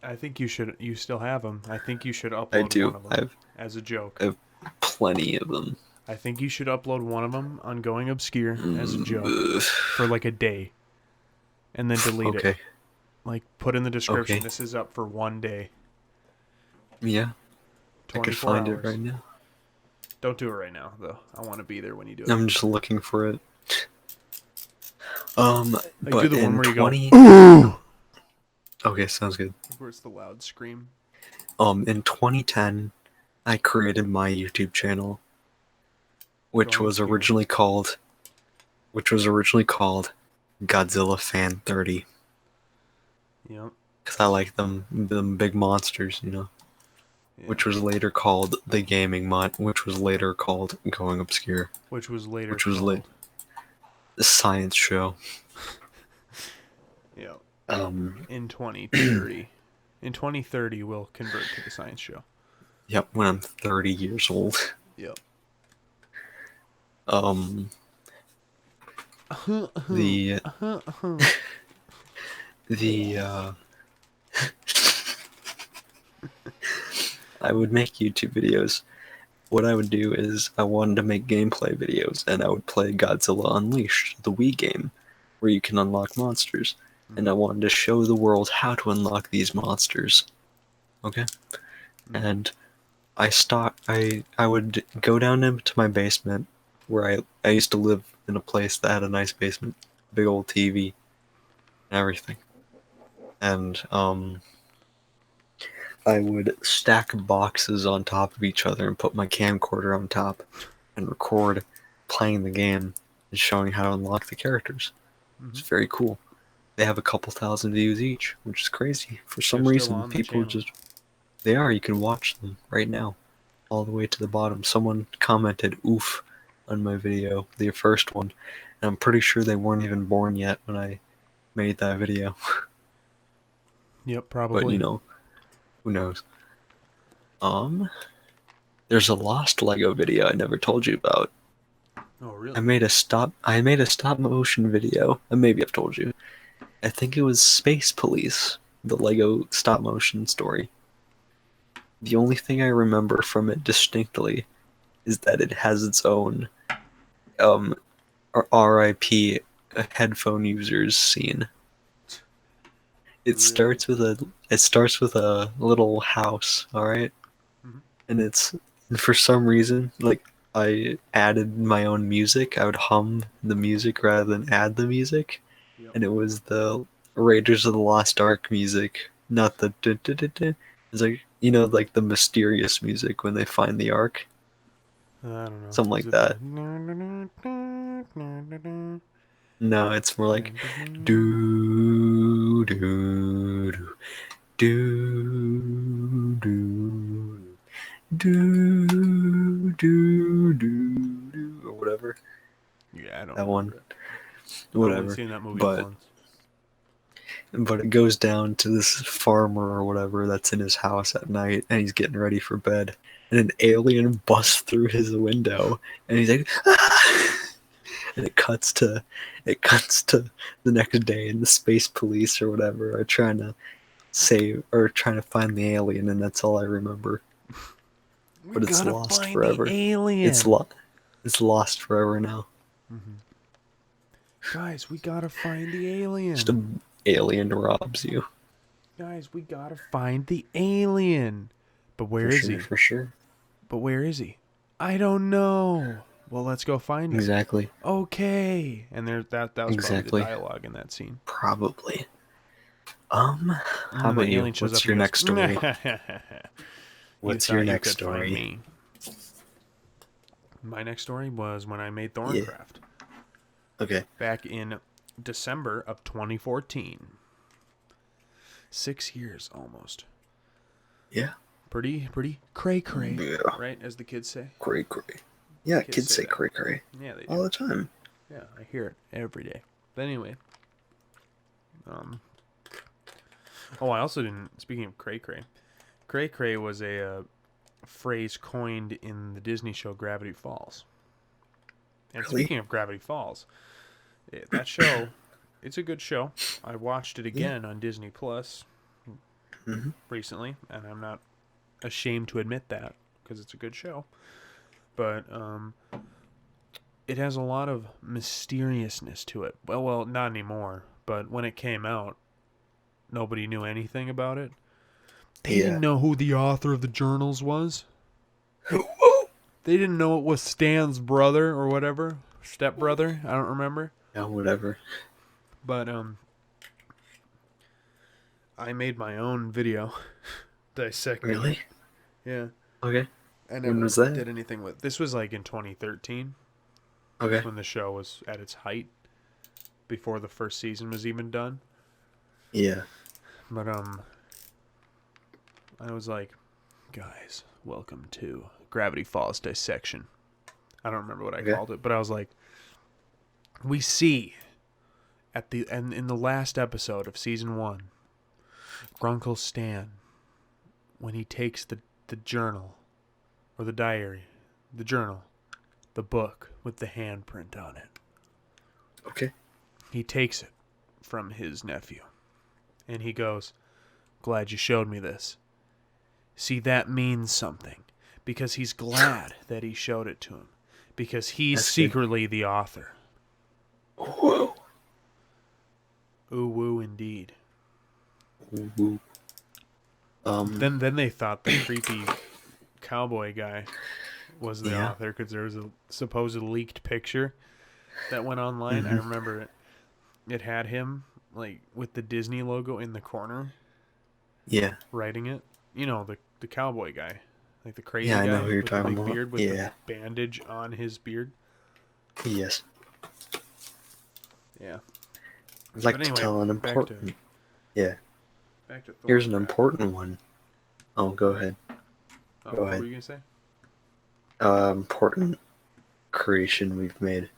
I think you should. You still have them. I think you should upload I do. one of them as a joke. I have plenty of them. I think you should upload one of them on Going Obscure as a joke for like a day, and then delete it. Like put in the description. This is up for 1 day. Yeah. I could find it right now. Don't do it right now, though. I want to be there when you do it. I'm just looking for it. Like but do the in one where 20... you go. Okay, sounds good. Where's the loud scream? In 2010, I created my YouTube channel, which was originally called Godzilla Fan 30. Yep. Because I like them big monsters, you know. Yeah. Which was later called The Gaming Mutt, which was later called Going Obscure. Which was later called The Science Show. Yeah. In 2030. In 2030, we'll convert to the Science Show. Yep, when I'm 30 years old. Yep. I would make YouTube videos. What I would do is I wanted to make gameplay videos, and I would play Godzilla Unleashed, the Wii game, where you can unlock monsters. And I wanted to show the world how to unlock these monsters. Okay? And I would go down into my basement, where I used to live in a place that had a nice basement, big old TV, and everything. And I would stack boxes on top of each other and put my camcorder on top and record playing the game and showing how to unlock the characters. It's very cool. They have a couple thousand views each, which is crazy. For some reason, people just... They are. You can watch them right now, all the way to the bottom. Someone commented "oof" on my video, the first one, and I'm pretty sure they weren't even born yet when I made that video. Yep, probably. But you know, who knows? There's a lost Lego video I never told you about. Oh, really? I made a stop motion video. Maybe I've told you. I think it was Space Police, the Lego stop motion story. The only thing I remember from it distinctly is that it has its own RIP headphone users scene. It starts with a little house, all right? And for some reason, like, I added my own music. I would hum the music rather than add the music. And it was the Raiders of the Lost Ark music, not the It's like, you know, like the mysterious music when they find the Ark. I don't know. Something like that. No, it's more like do do do do do do do do or whatever. Yeah, I don't know that one. Whatever. I've only seen that movie once. But it goes down to this farmer or whatever that's in his house at night, and he's getting ready for bed, and an alien busts through his window, and he's like, ah! And it cuts to the next day, and the space police or whatever are trying to find the alien, and that's all I remember. We But it's gotta lost find the forever. alien. It's lost forever now. Guys, we gotta find the alien. Just an alien robs you. Guys, we gotta find the alien. But where is he? For sure. But where is he? I don't know. Well, let's go find him. Exactly. Okay. And that was Exactly. probably the dialogue in that scene. Probably. How about you? What's your next story? What's your next story? My next story was when I made ThorinCraft. Yeah. Okay. Back in December of 2014. 6 years almost. Yeah. Pretty cray, Yeah. right? As the kids say. Cray. Yeah, kids say that. cray. Yeah, they do. All the time. Yeah, I hear it every day. But anyway. I also didn't. Speaking of cray, cray was a phrase coined in the Disney show Gravity Falls. And Really? speaking of Gravity Falls, that show, it's a good show. I watched it again on Disney Plus recently, and I'm not ashamed to admit that because it's a good show. But it has a lot of mysteriousness to it. Well, not anymore. But when it came out, nobody knew anything about it. They didn't know who the author of the journals was. They didn't know it was Stan's brother or whatever. Stepbrother. I don't remember. Yeah, whatever. But I made my own video dissecting. Really? Yeah. Okay. I never When was that? did anything with. This was like in 2013. Okay. When the show was at its height. Before the first season was even done. Yeah. But I was like, guys, welcome to Gravity Falls Dissection. I don't remember what I called it, but I was like, we see in the last episode of season 1, Grunkle Stan, when he takes the journal, or the diary, the journal, the book with the handprint on it. Okay. He takes it from his nephew, and he goes, glad you showed me this. See, that means something, because he's glad that he showed it to him, because he's secretly the author. Whoa. Ooh, woo, indeed. Ooh. Then they thought the creepy cowboy guy was the author, because there was a supposed leaked picture that went online. I remember it. It had him, like, with the Disney logo in the corner. Yeah. Writing it. You know, the cowboy guy. Like the crazy guy. guy. Yeah, I know who you're with talking the big about. beard with the bandage on his beard. Yes. Yeah. I'd like to tell an important... Back to Here's an important one. Oh, go ahead. Go ahead. What were you going to say? Important creation we've made.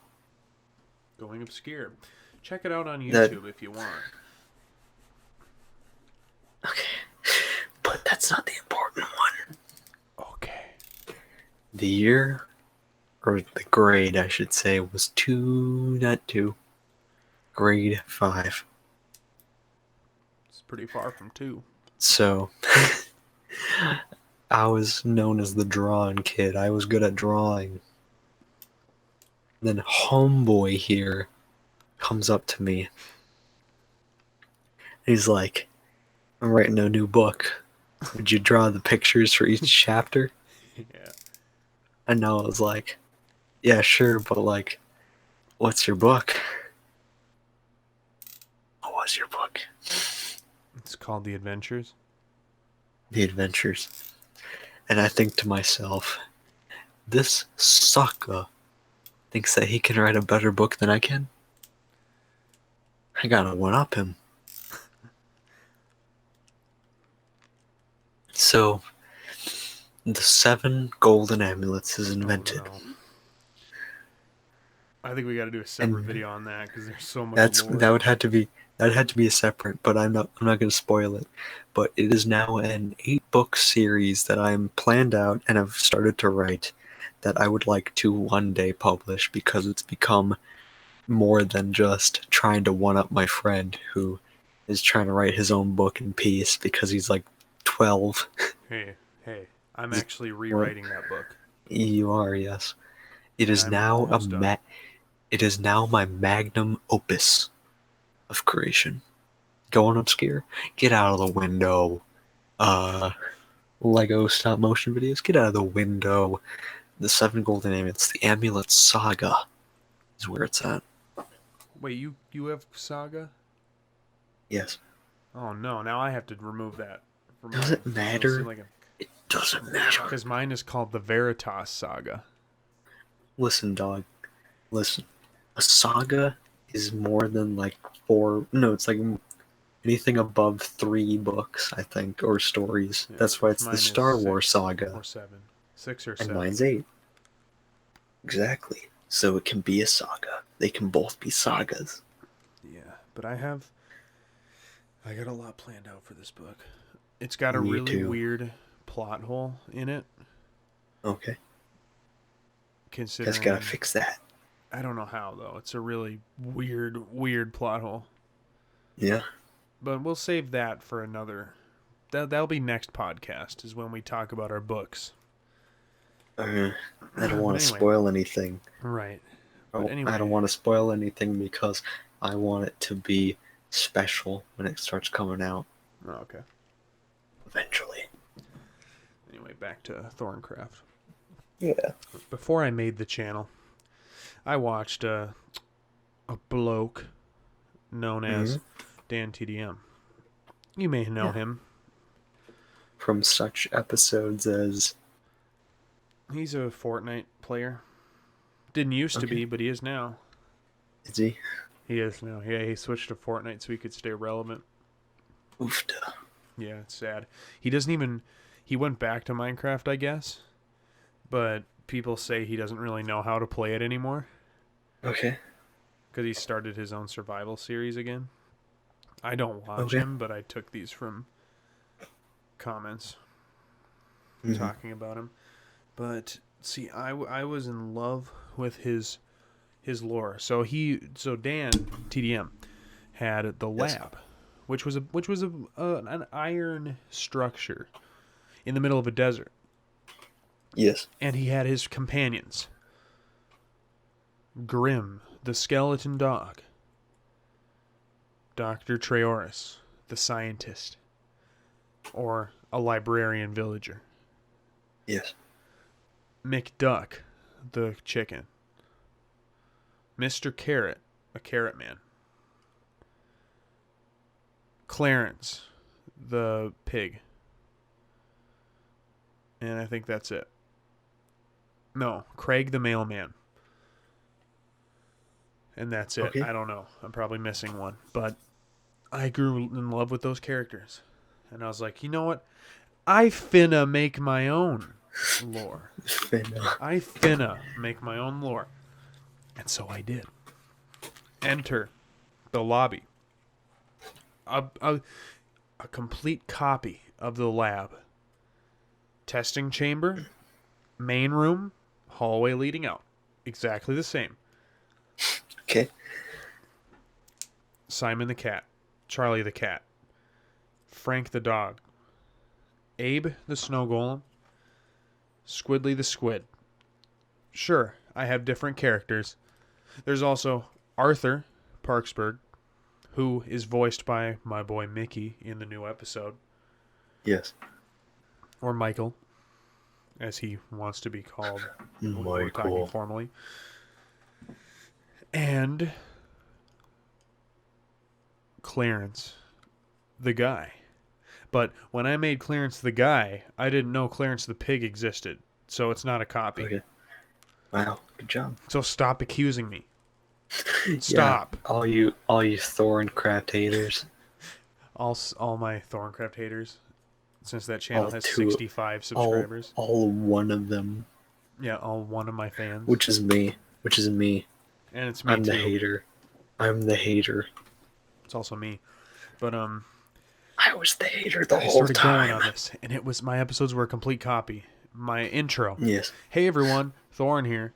Going Obscure. Check it out on YouTube if you want. Okay. But that's not the important one. Okay. The year, or the grade, I should say, was grade 5. It's pretty far from 2. So, I was known as the drawing kid. I was good at drawing. Then homeboy here comes up to me. He's like, I'm writing a new book. Would you draw the pictures for each chapter? Yeah. And I was like, yeah, sure, but like, what's your book? What was your book? It's called The Adventures. The Adventures. And I think to myself, this sucker thinks that he can write a better book than I can. I gotta one-up him. So, the 7 golden amulets is invented. Oh, no. I think we got to do a separate And video on that because there's so much that's lore. that had to be a separate, but I'm not going to spoil it. But it is now an 8-book series that I'm planned out and have started to write that I would like to one day publish because it's become more than just trying to one up my friend who is trying to write his own book in peace because he's like 12. Hey, I'm He's actually more- rewriting that book, You are, yes. It and is I'm now almost done. it is now my magnum opus of creation. Going obscure? Get out of the window. Uh, Lego stop motion videos? Get out of the window. The Seven Golden Amulets, the Amulets Saga is where it's at. Wait, you have Saga? Yes. Oh no! Now I have to remove that from Does mine. it matter? Like It doesn't matter. because mine is called the Veritas Saga. Listen, dog. Listen. A saga is more than like 4. No, it's like anything above 3 books, I think, or stories. Yeah, That's why it's the mine is Star 6 Wars saga. or 7, 6 or And 7. mine's 8. Exactly. So it can be a saga. They can both be sagas. Yeah, but I got a lot planned out for this book. It's got a Me really too. weird plot hole in it. Okay. Considering Just gotta fix that. I don't know how though. It's a really weird plot hole. Yeah. But we'll save that for another. That'll be next podcast. Is when we talk about our books. I don't want to Anyway. spoil anything. Right. I Anyway. don't want to spoil anything because I want it to be special when it starts coming out Oh, okay. eventually. Anyway, back to Thorncraft. Yeah. Before I made the channel, I watched a bloke known as Dantdm. You may know him. From such episodes as... He's a Fortnite player. Didn't used to Okay. be, but he is now. Is he? He is now. Yeah, he switched to Fortnite so he could stay relevant. Oofta. Yeah, it's sad. He doesn't even... He went back to Minecraft, I guess. But people say he doesn't really know how to play it anymore. Okay. Because he started his own survival series again. I don't watch him, but I took these from comments talking about him. But see, I was in love with his lore. So Dan TDM had the lab, which was an iron structure in the middle of a desert. Yes. And he had his companions. Grim, the skeleton dog. Dr. Treoris, the scientist. Or a librarian villager. Yes. McDuck, the chicken. Mr. Carrot, a carrot man. Clarence, the pig. And I think that's it. No, Craig the mailman. And that's it. Okay. I don't know. I'm probably missing one. But I grew in love with those characters. And I was like, you know what? I finna make my own lore. I finna make my own lore. And so I did. Enter the lobby. A complete copy of the lab. Testing chamber. Main room. Hallway leading out. Exactly the same. Okay. Simon the cat. Charlie the cat. Frank the dog. Abe the snow golem. Squidly the squid. Sure, I have different characters. There's also Arthur Parksburg, who is voiced by my boy Mickey in the new episode. Yes. Or Michael, as he wants to be called. We're talking Michael. formally. And Clarence, the guy. But when I made Clarence the guy, I didn't know Clarence the pig existed. So it's not a copy. Okay. Wow, good job. So stop accusing me. Stop. Yeah, all you Thorncraft haters. All my Thorncraft haters. Since that channel All has two- 65 subscribers. All one of them. Yeah, all one of my fans. Which is me. And it's me I'm the too. hater. I'm the hater. It's also me. But I was the hater the I whole started going time. on this, and it was my episodes were a complete copy. My intro. Yes. Hey everyone, Thorin here.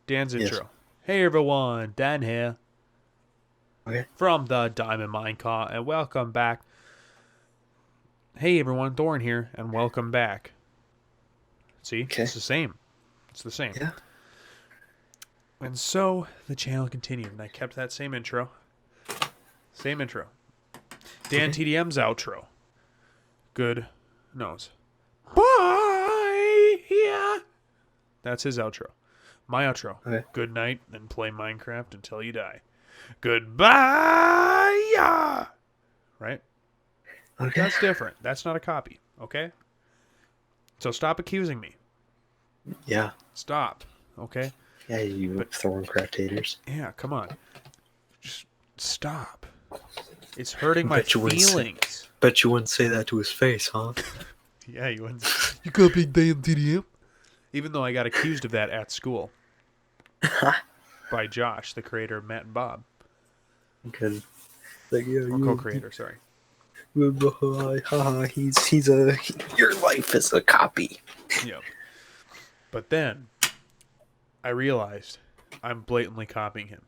Dan's Yes. intro. Hey everyone, Dan here. Okay. From the Diamond Minecart, and welcome back. Hey everyone, Thorin here, and welcome back. See? Okay. It's the same. It's the same. Yeah. And so the channel continued, and I kept that same intro. Same intro. Dantdm's outro. Good nose. Bye! Yeah. That's his outro. My outro. Okay. Good night, and play Minecraft until you die. Goodbye! Yeah. Right? Okay. That's different. That's not a copy, okay? So stop accusing me. Yeah. Stop, okay? Yeah, you Thorncraft haters. Yeah, come on. Just stop. It's hurting my Bet you wouldn't say- feelings. Bet you wouldn't say that to his face, huh? Yeah, you wouldn't. You copied Dantdm? Even though I got accused of that at school. By Josh, the creator of Matt and Bob. Because, like, yeah, Or co-creator, sorry. Your life is a copy. Yeah. But then, I realized I'm blatantly copying him.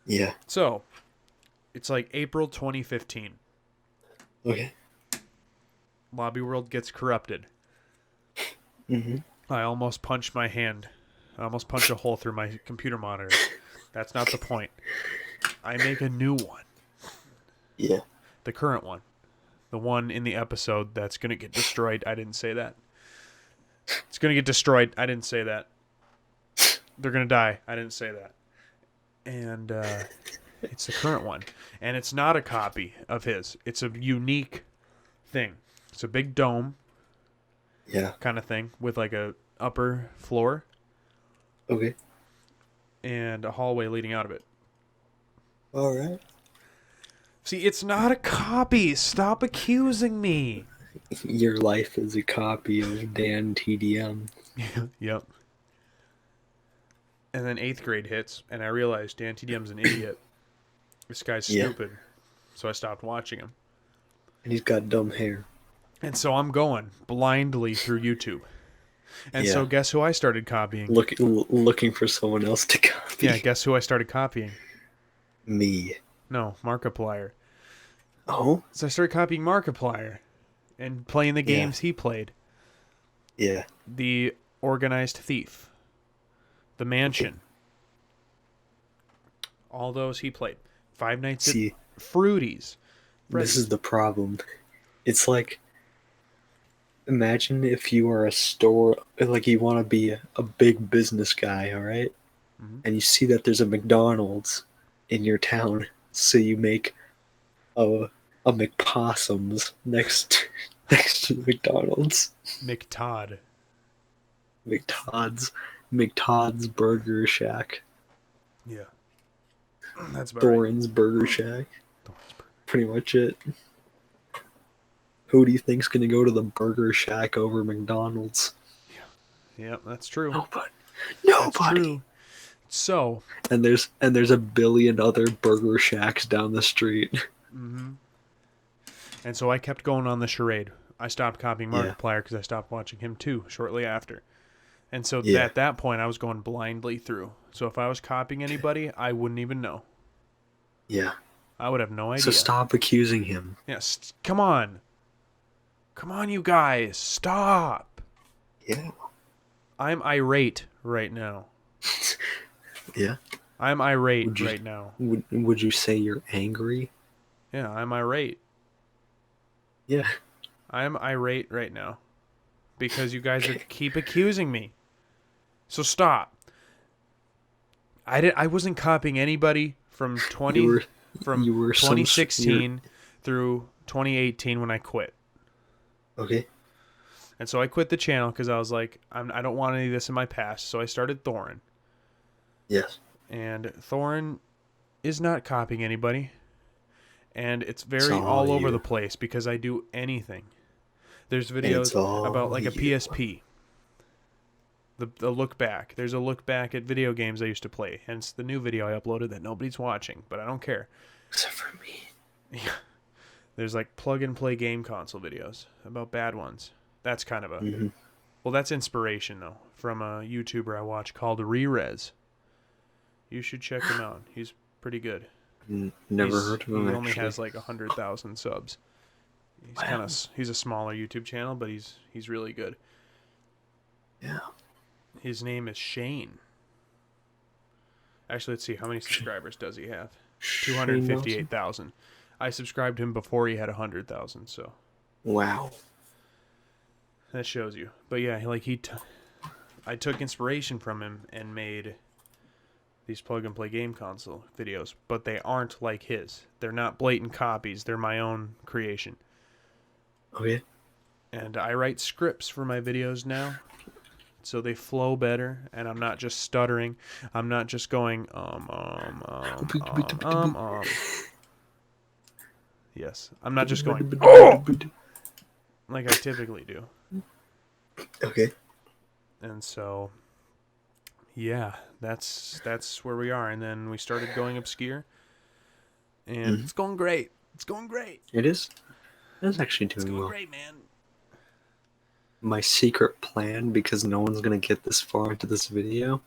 Yeah. So, it's like April 2015. Okay. Lobby World gets corrupted. Mm-hmm. I almost punched my hand. I almost punched a hole through my computer monitor. That's not the point. I make a new one. Yeah. The current one. The one in the episode that's going to get destroyed. I didn't say that. It's going to get destroyed. I didn't say that. They're going to die. I didn't say that. And it's the current one. And it's not a copy of his. It's a unique thing. It's a big dome. Yeah. Kind of thing with like a upper floor Okay. and a hallway leading out of it. All right. See, it's not a copy. Stop accusing me. Your life is a copy of Dantdm. Yep. And then 8th grade hits, and I realized Dantdm's an idiot. This guy's stupid. So I stopped watching him. And he's got dumb hair. And so I'm going blindly through YouTube. And so guess who I started copying? Looking for someone else to copy. Yeah, guess who I started copying? Me. No, Markiplier. Oh? So I started copying Markiplier and playing the games he played. Yeah. The Organized Thief. The Mansion. All those he played. Five Nights at Fruities. This is the problem. It's like, imagine if you are a store, like you want to be a big business guy, all right? Mm-hmm. And you see that there's a McDonald's in your town, so you make a McPossums next to McDonald's. McTodd's Burger Shack. Yeah. That's about Thorin's Burger Shack. Pretty much it. Who do you think's gonna go to the Burger Shack over McDonald's? Yeah, that's true. Nobody. That's true. So. And there's a billion other Burger Shacks down the street. Mm-hmm. And so I kept going on the charade. I stopped copying Markiplier because I stopped watching him too shortly after. And so at that point, I was going blindly through. So if I was copying anybody, I wouldn't even know. Yeah. I would have no idea. So stop accusing him. Yes. Come on. Come on, you guys. Stop. Yeah. I'm irate right now. Yeah. I'm irate right now. Would you say you're angry? Yeah, I'm irate. Yeah. I'm irate right now. Because you guys keep accusing me. So stop. I wasn't copying anybody from 2016 through 2018 when I quit. Okay. And so I quit the channel because I was like, I don't want any of this in my past. So I started Thorin. Yes. And Thorin is not copying anybody. And it's very all over the place because I do anything. There's videos about like a PSP. The look back. There's a look back at video games I used to play. Hence the new video I uploaded that nobody's watching, but I don't care. Except for me. Yeah. There's like plug and play game console videos about bad ones. That's kind of a well, that's inspiration though from a YouTuber I watch called Rerez. You should check him out. He's pretty good. Never heard of him. He only has like 100,000 subs. He's a smaller YouTube channel, but he's really good. Yeah. His name is Shane. Actually, let's see. How many subscribers does he have? 258,000. I subscribed to him before he had 100,000, so. Wow. That shows you. But yeah, like I took inspiration from him and made these plug and play game console videos, but they aren't like his. They're not blatant copies. They're my own creation. Okay. And I write scripts for my videos now, so they flow better, and I'm not just stuttering. I'm not just going, Yes. I'm not just going, like I typically do. Okay. And so, yeah, that's where we are. And then we started going obscure, and it's going great. It's going great. It is? It's actually doing It's going well. great, man. My secret plan, because no one's going to get this far into this video,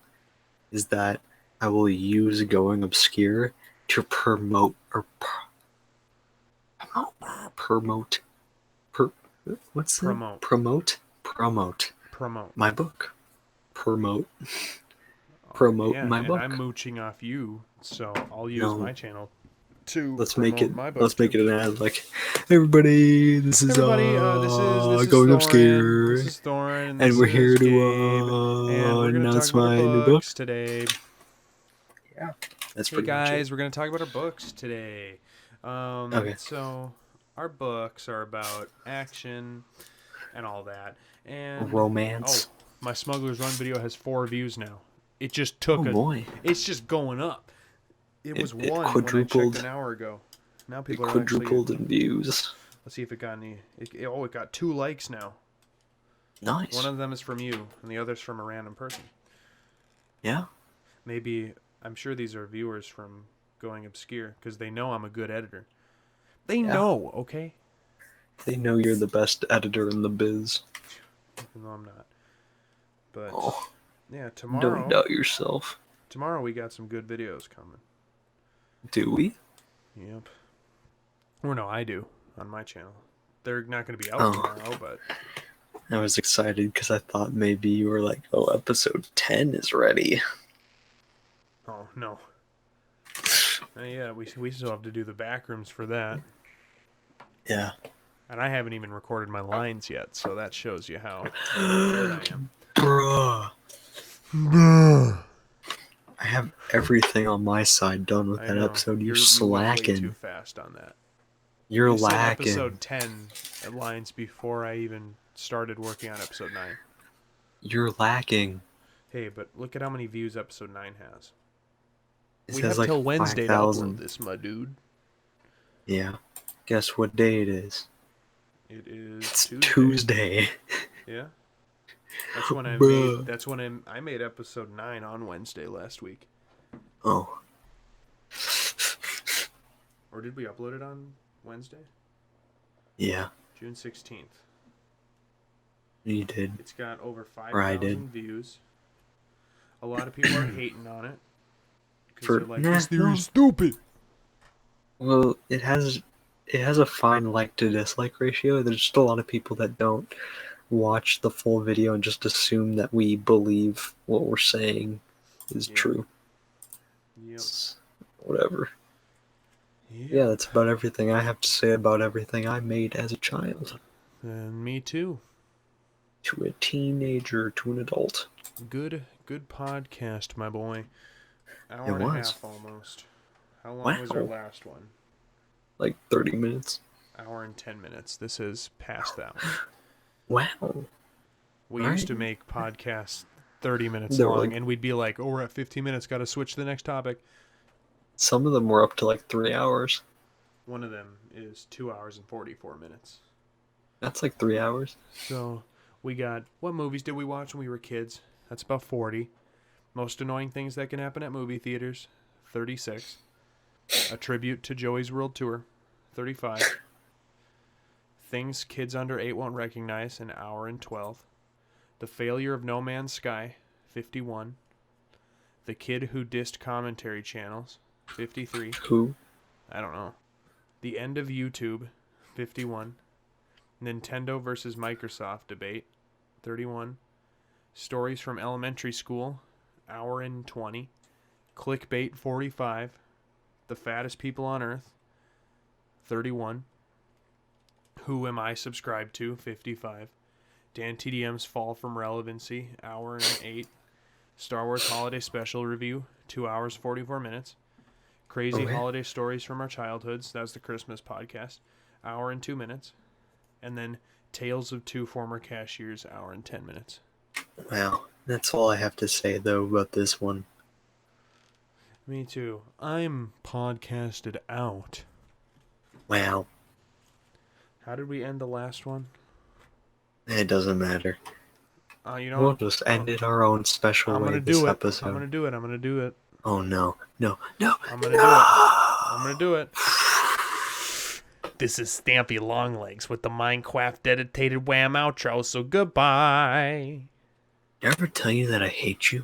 is that I will use going obscure to promote my book. Promote my book. I'm mooching off you, so I'll use my channel to let's promote make it my book. Let's make it an ad like, everybody, this is going Thorin, obscure. This is Thorin, and we're here to and we're announce talk about my our new book books today. Yeah, that's Hey pretty guys, we're going to talk about our books today. Okay. So our books are about action and all that, and romance. Oh, my Smuggler's Run video has 4 views now. It just took boy. It's just going up. It was it one quadrupled. when I checked an hour ago. Now people It are quadrupled in views. Let's see if it got any. It got 2 likes now. Nice. One of them is from you, and the other's from a random person. Yeah. Maybe, I'm sure these are viewers from Going Obscure, because they know I'm a good editor. They know, okay? They know you're the best editor in the biz. Even though I'm not. But, yeah, Don't tomorrow... doubt yourself. Tomorrow we got some good videos coming. Do we? Yep. Or no, I do, on my channel. They're not going to be out tomorrow, but... I was excited because I thought maybe you were like, oh, episode 10 is ready. Oh, no. Yeah, we still have to do the backrooms for that. Yeah. And I haven't even recorded my lines yet, so that shows you how prepared I am. Bruh. I have everything on my side done with that episode. You're slacking. Way too fast on that. You're You said lacking. episode 10 lines before I even started working on episode 9. You're lacking. Hey, but look at how many views episode 9 has. It We says have like till Wednesday 5,000. to upload this, my dude. Yeah. Guess what day it is? It is It's Tuesday. Tuesday. Yeah. That's when I Bruh. made. That's when I made episode 9 on Wednesday last week. Oh. Or did we upload it on Wednesday? Yeah. June 16th. You did. It's got over Or I did. 5,000 views. A lot of people are hating on it. Because For- they're like, nah, this no. theory's stupid. Well, it has a fine like to dislike ratio. There's just a lot of people that don't watch the full video and just assume that we believe what we're saying is true. Yep. It's whatever. Yep. Yeah, that's about everything I have to say about everything I made as a child. And me too. To a teenager, to an adult. Good podcast, my boy. Hour It and a was. half almost. How long was our Wow. last one? Like 30 minutes. Hour and 10 minutes. This is past that Wow. one. We All used to right. make podcasts 30 minutes They were long, like- and we'd be like, oh, we're at 15 minutes, got to switch to the next topic. Some of them were up to like 3 hours. One of them is 2 hours and 44 minutes. That's like 3 hours. So we got, what movies did we watch when we were kids? That's about 40. Most annoying things that can happen at movie theaters, 36. A tribute to Joey's World Tour, 35. Things kids under 8 won't recognize, an hour and 12. The failure of No Man's Sky, 51. The kid who dissed commentary channels, 53. Who? I don't know. The end of YouTube, 51. Nintendo versus Microsoft debate, 31. Stories from elementary school, hour and 20. Clickbait, 45. The fattest people on earth, 31. Who am I subscribed to, 55. Dantdm's fall from relevancy, hour and 8. Star Wars Holiday Special Review, 2 hours, 44 minutes. Crazy holiday stories from our childhoods, that was the Christmas podcast, hour and 2 minutes. And then Tales of Two Former Cashiers, hour and 10 minutes. Wow, that's all I have to say, though, about this one. Me too. I'm podcasted out. Wow. How did we end the last one? It doesn't matter. We'll what? Just ended our own special way this episode. I'm gonna do it. Oh no. I'm gonna do it. This is Stampy Longlegs with the Minecraft dedicated wham outro, so goodbye. Did I ever tell you that I hate you?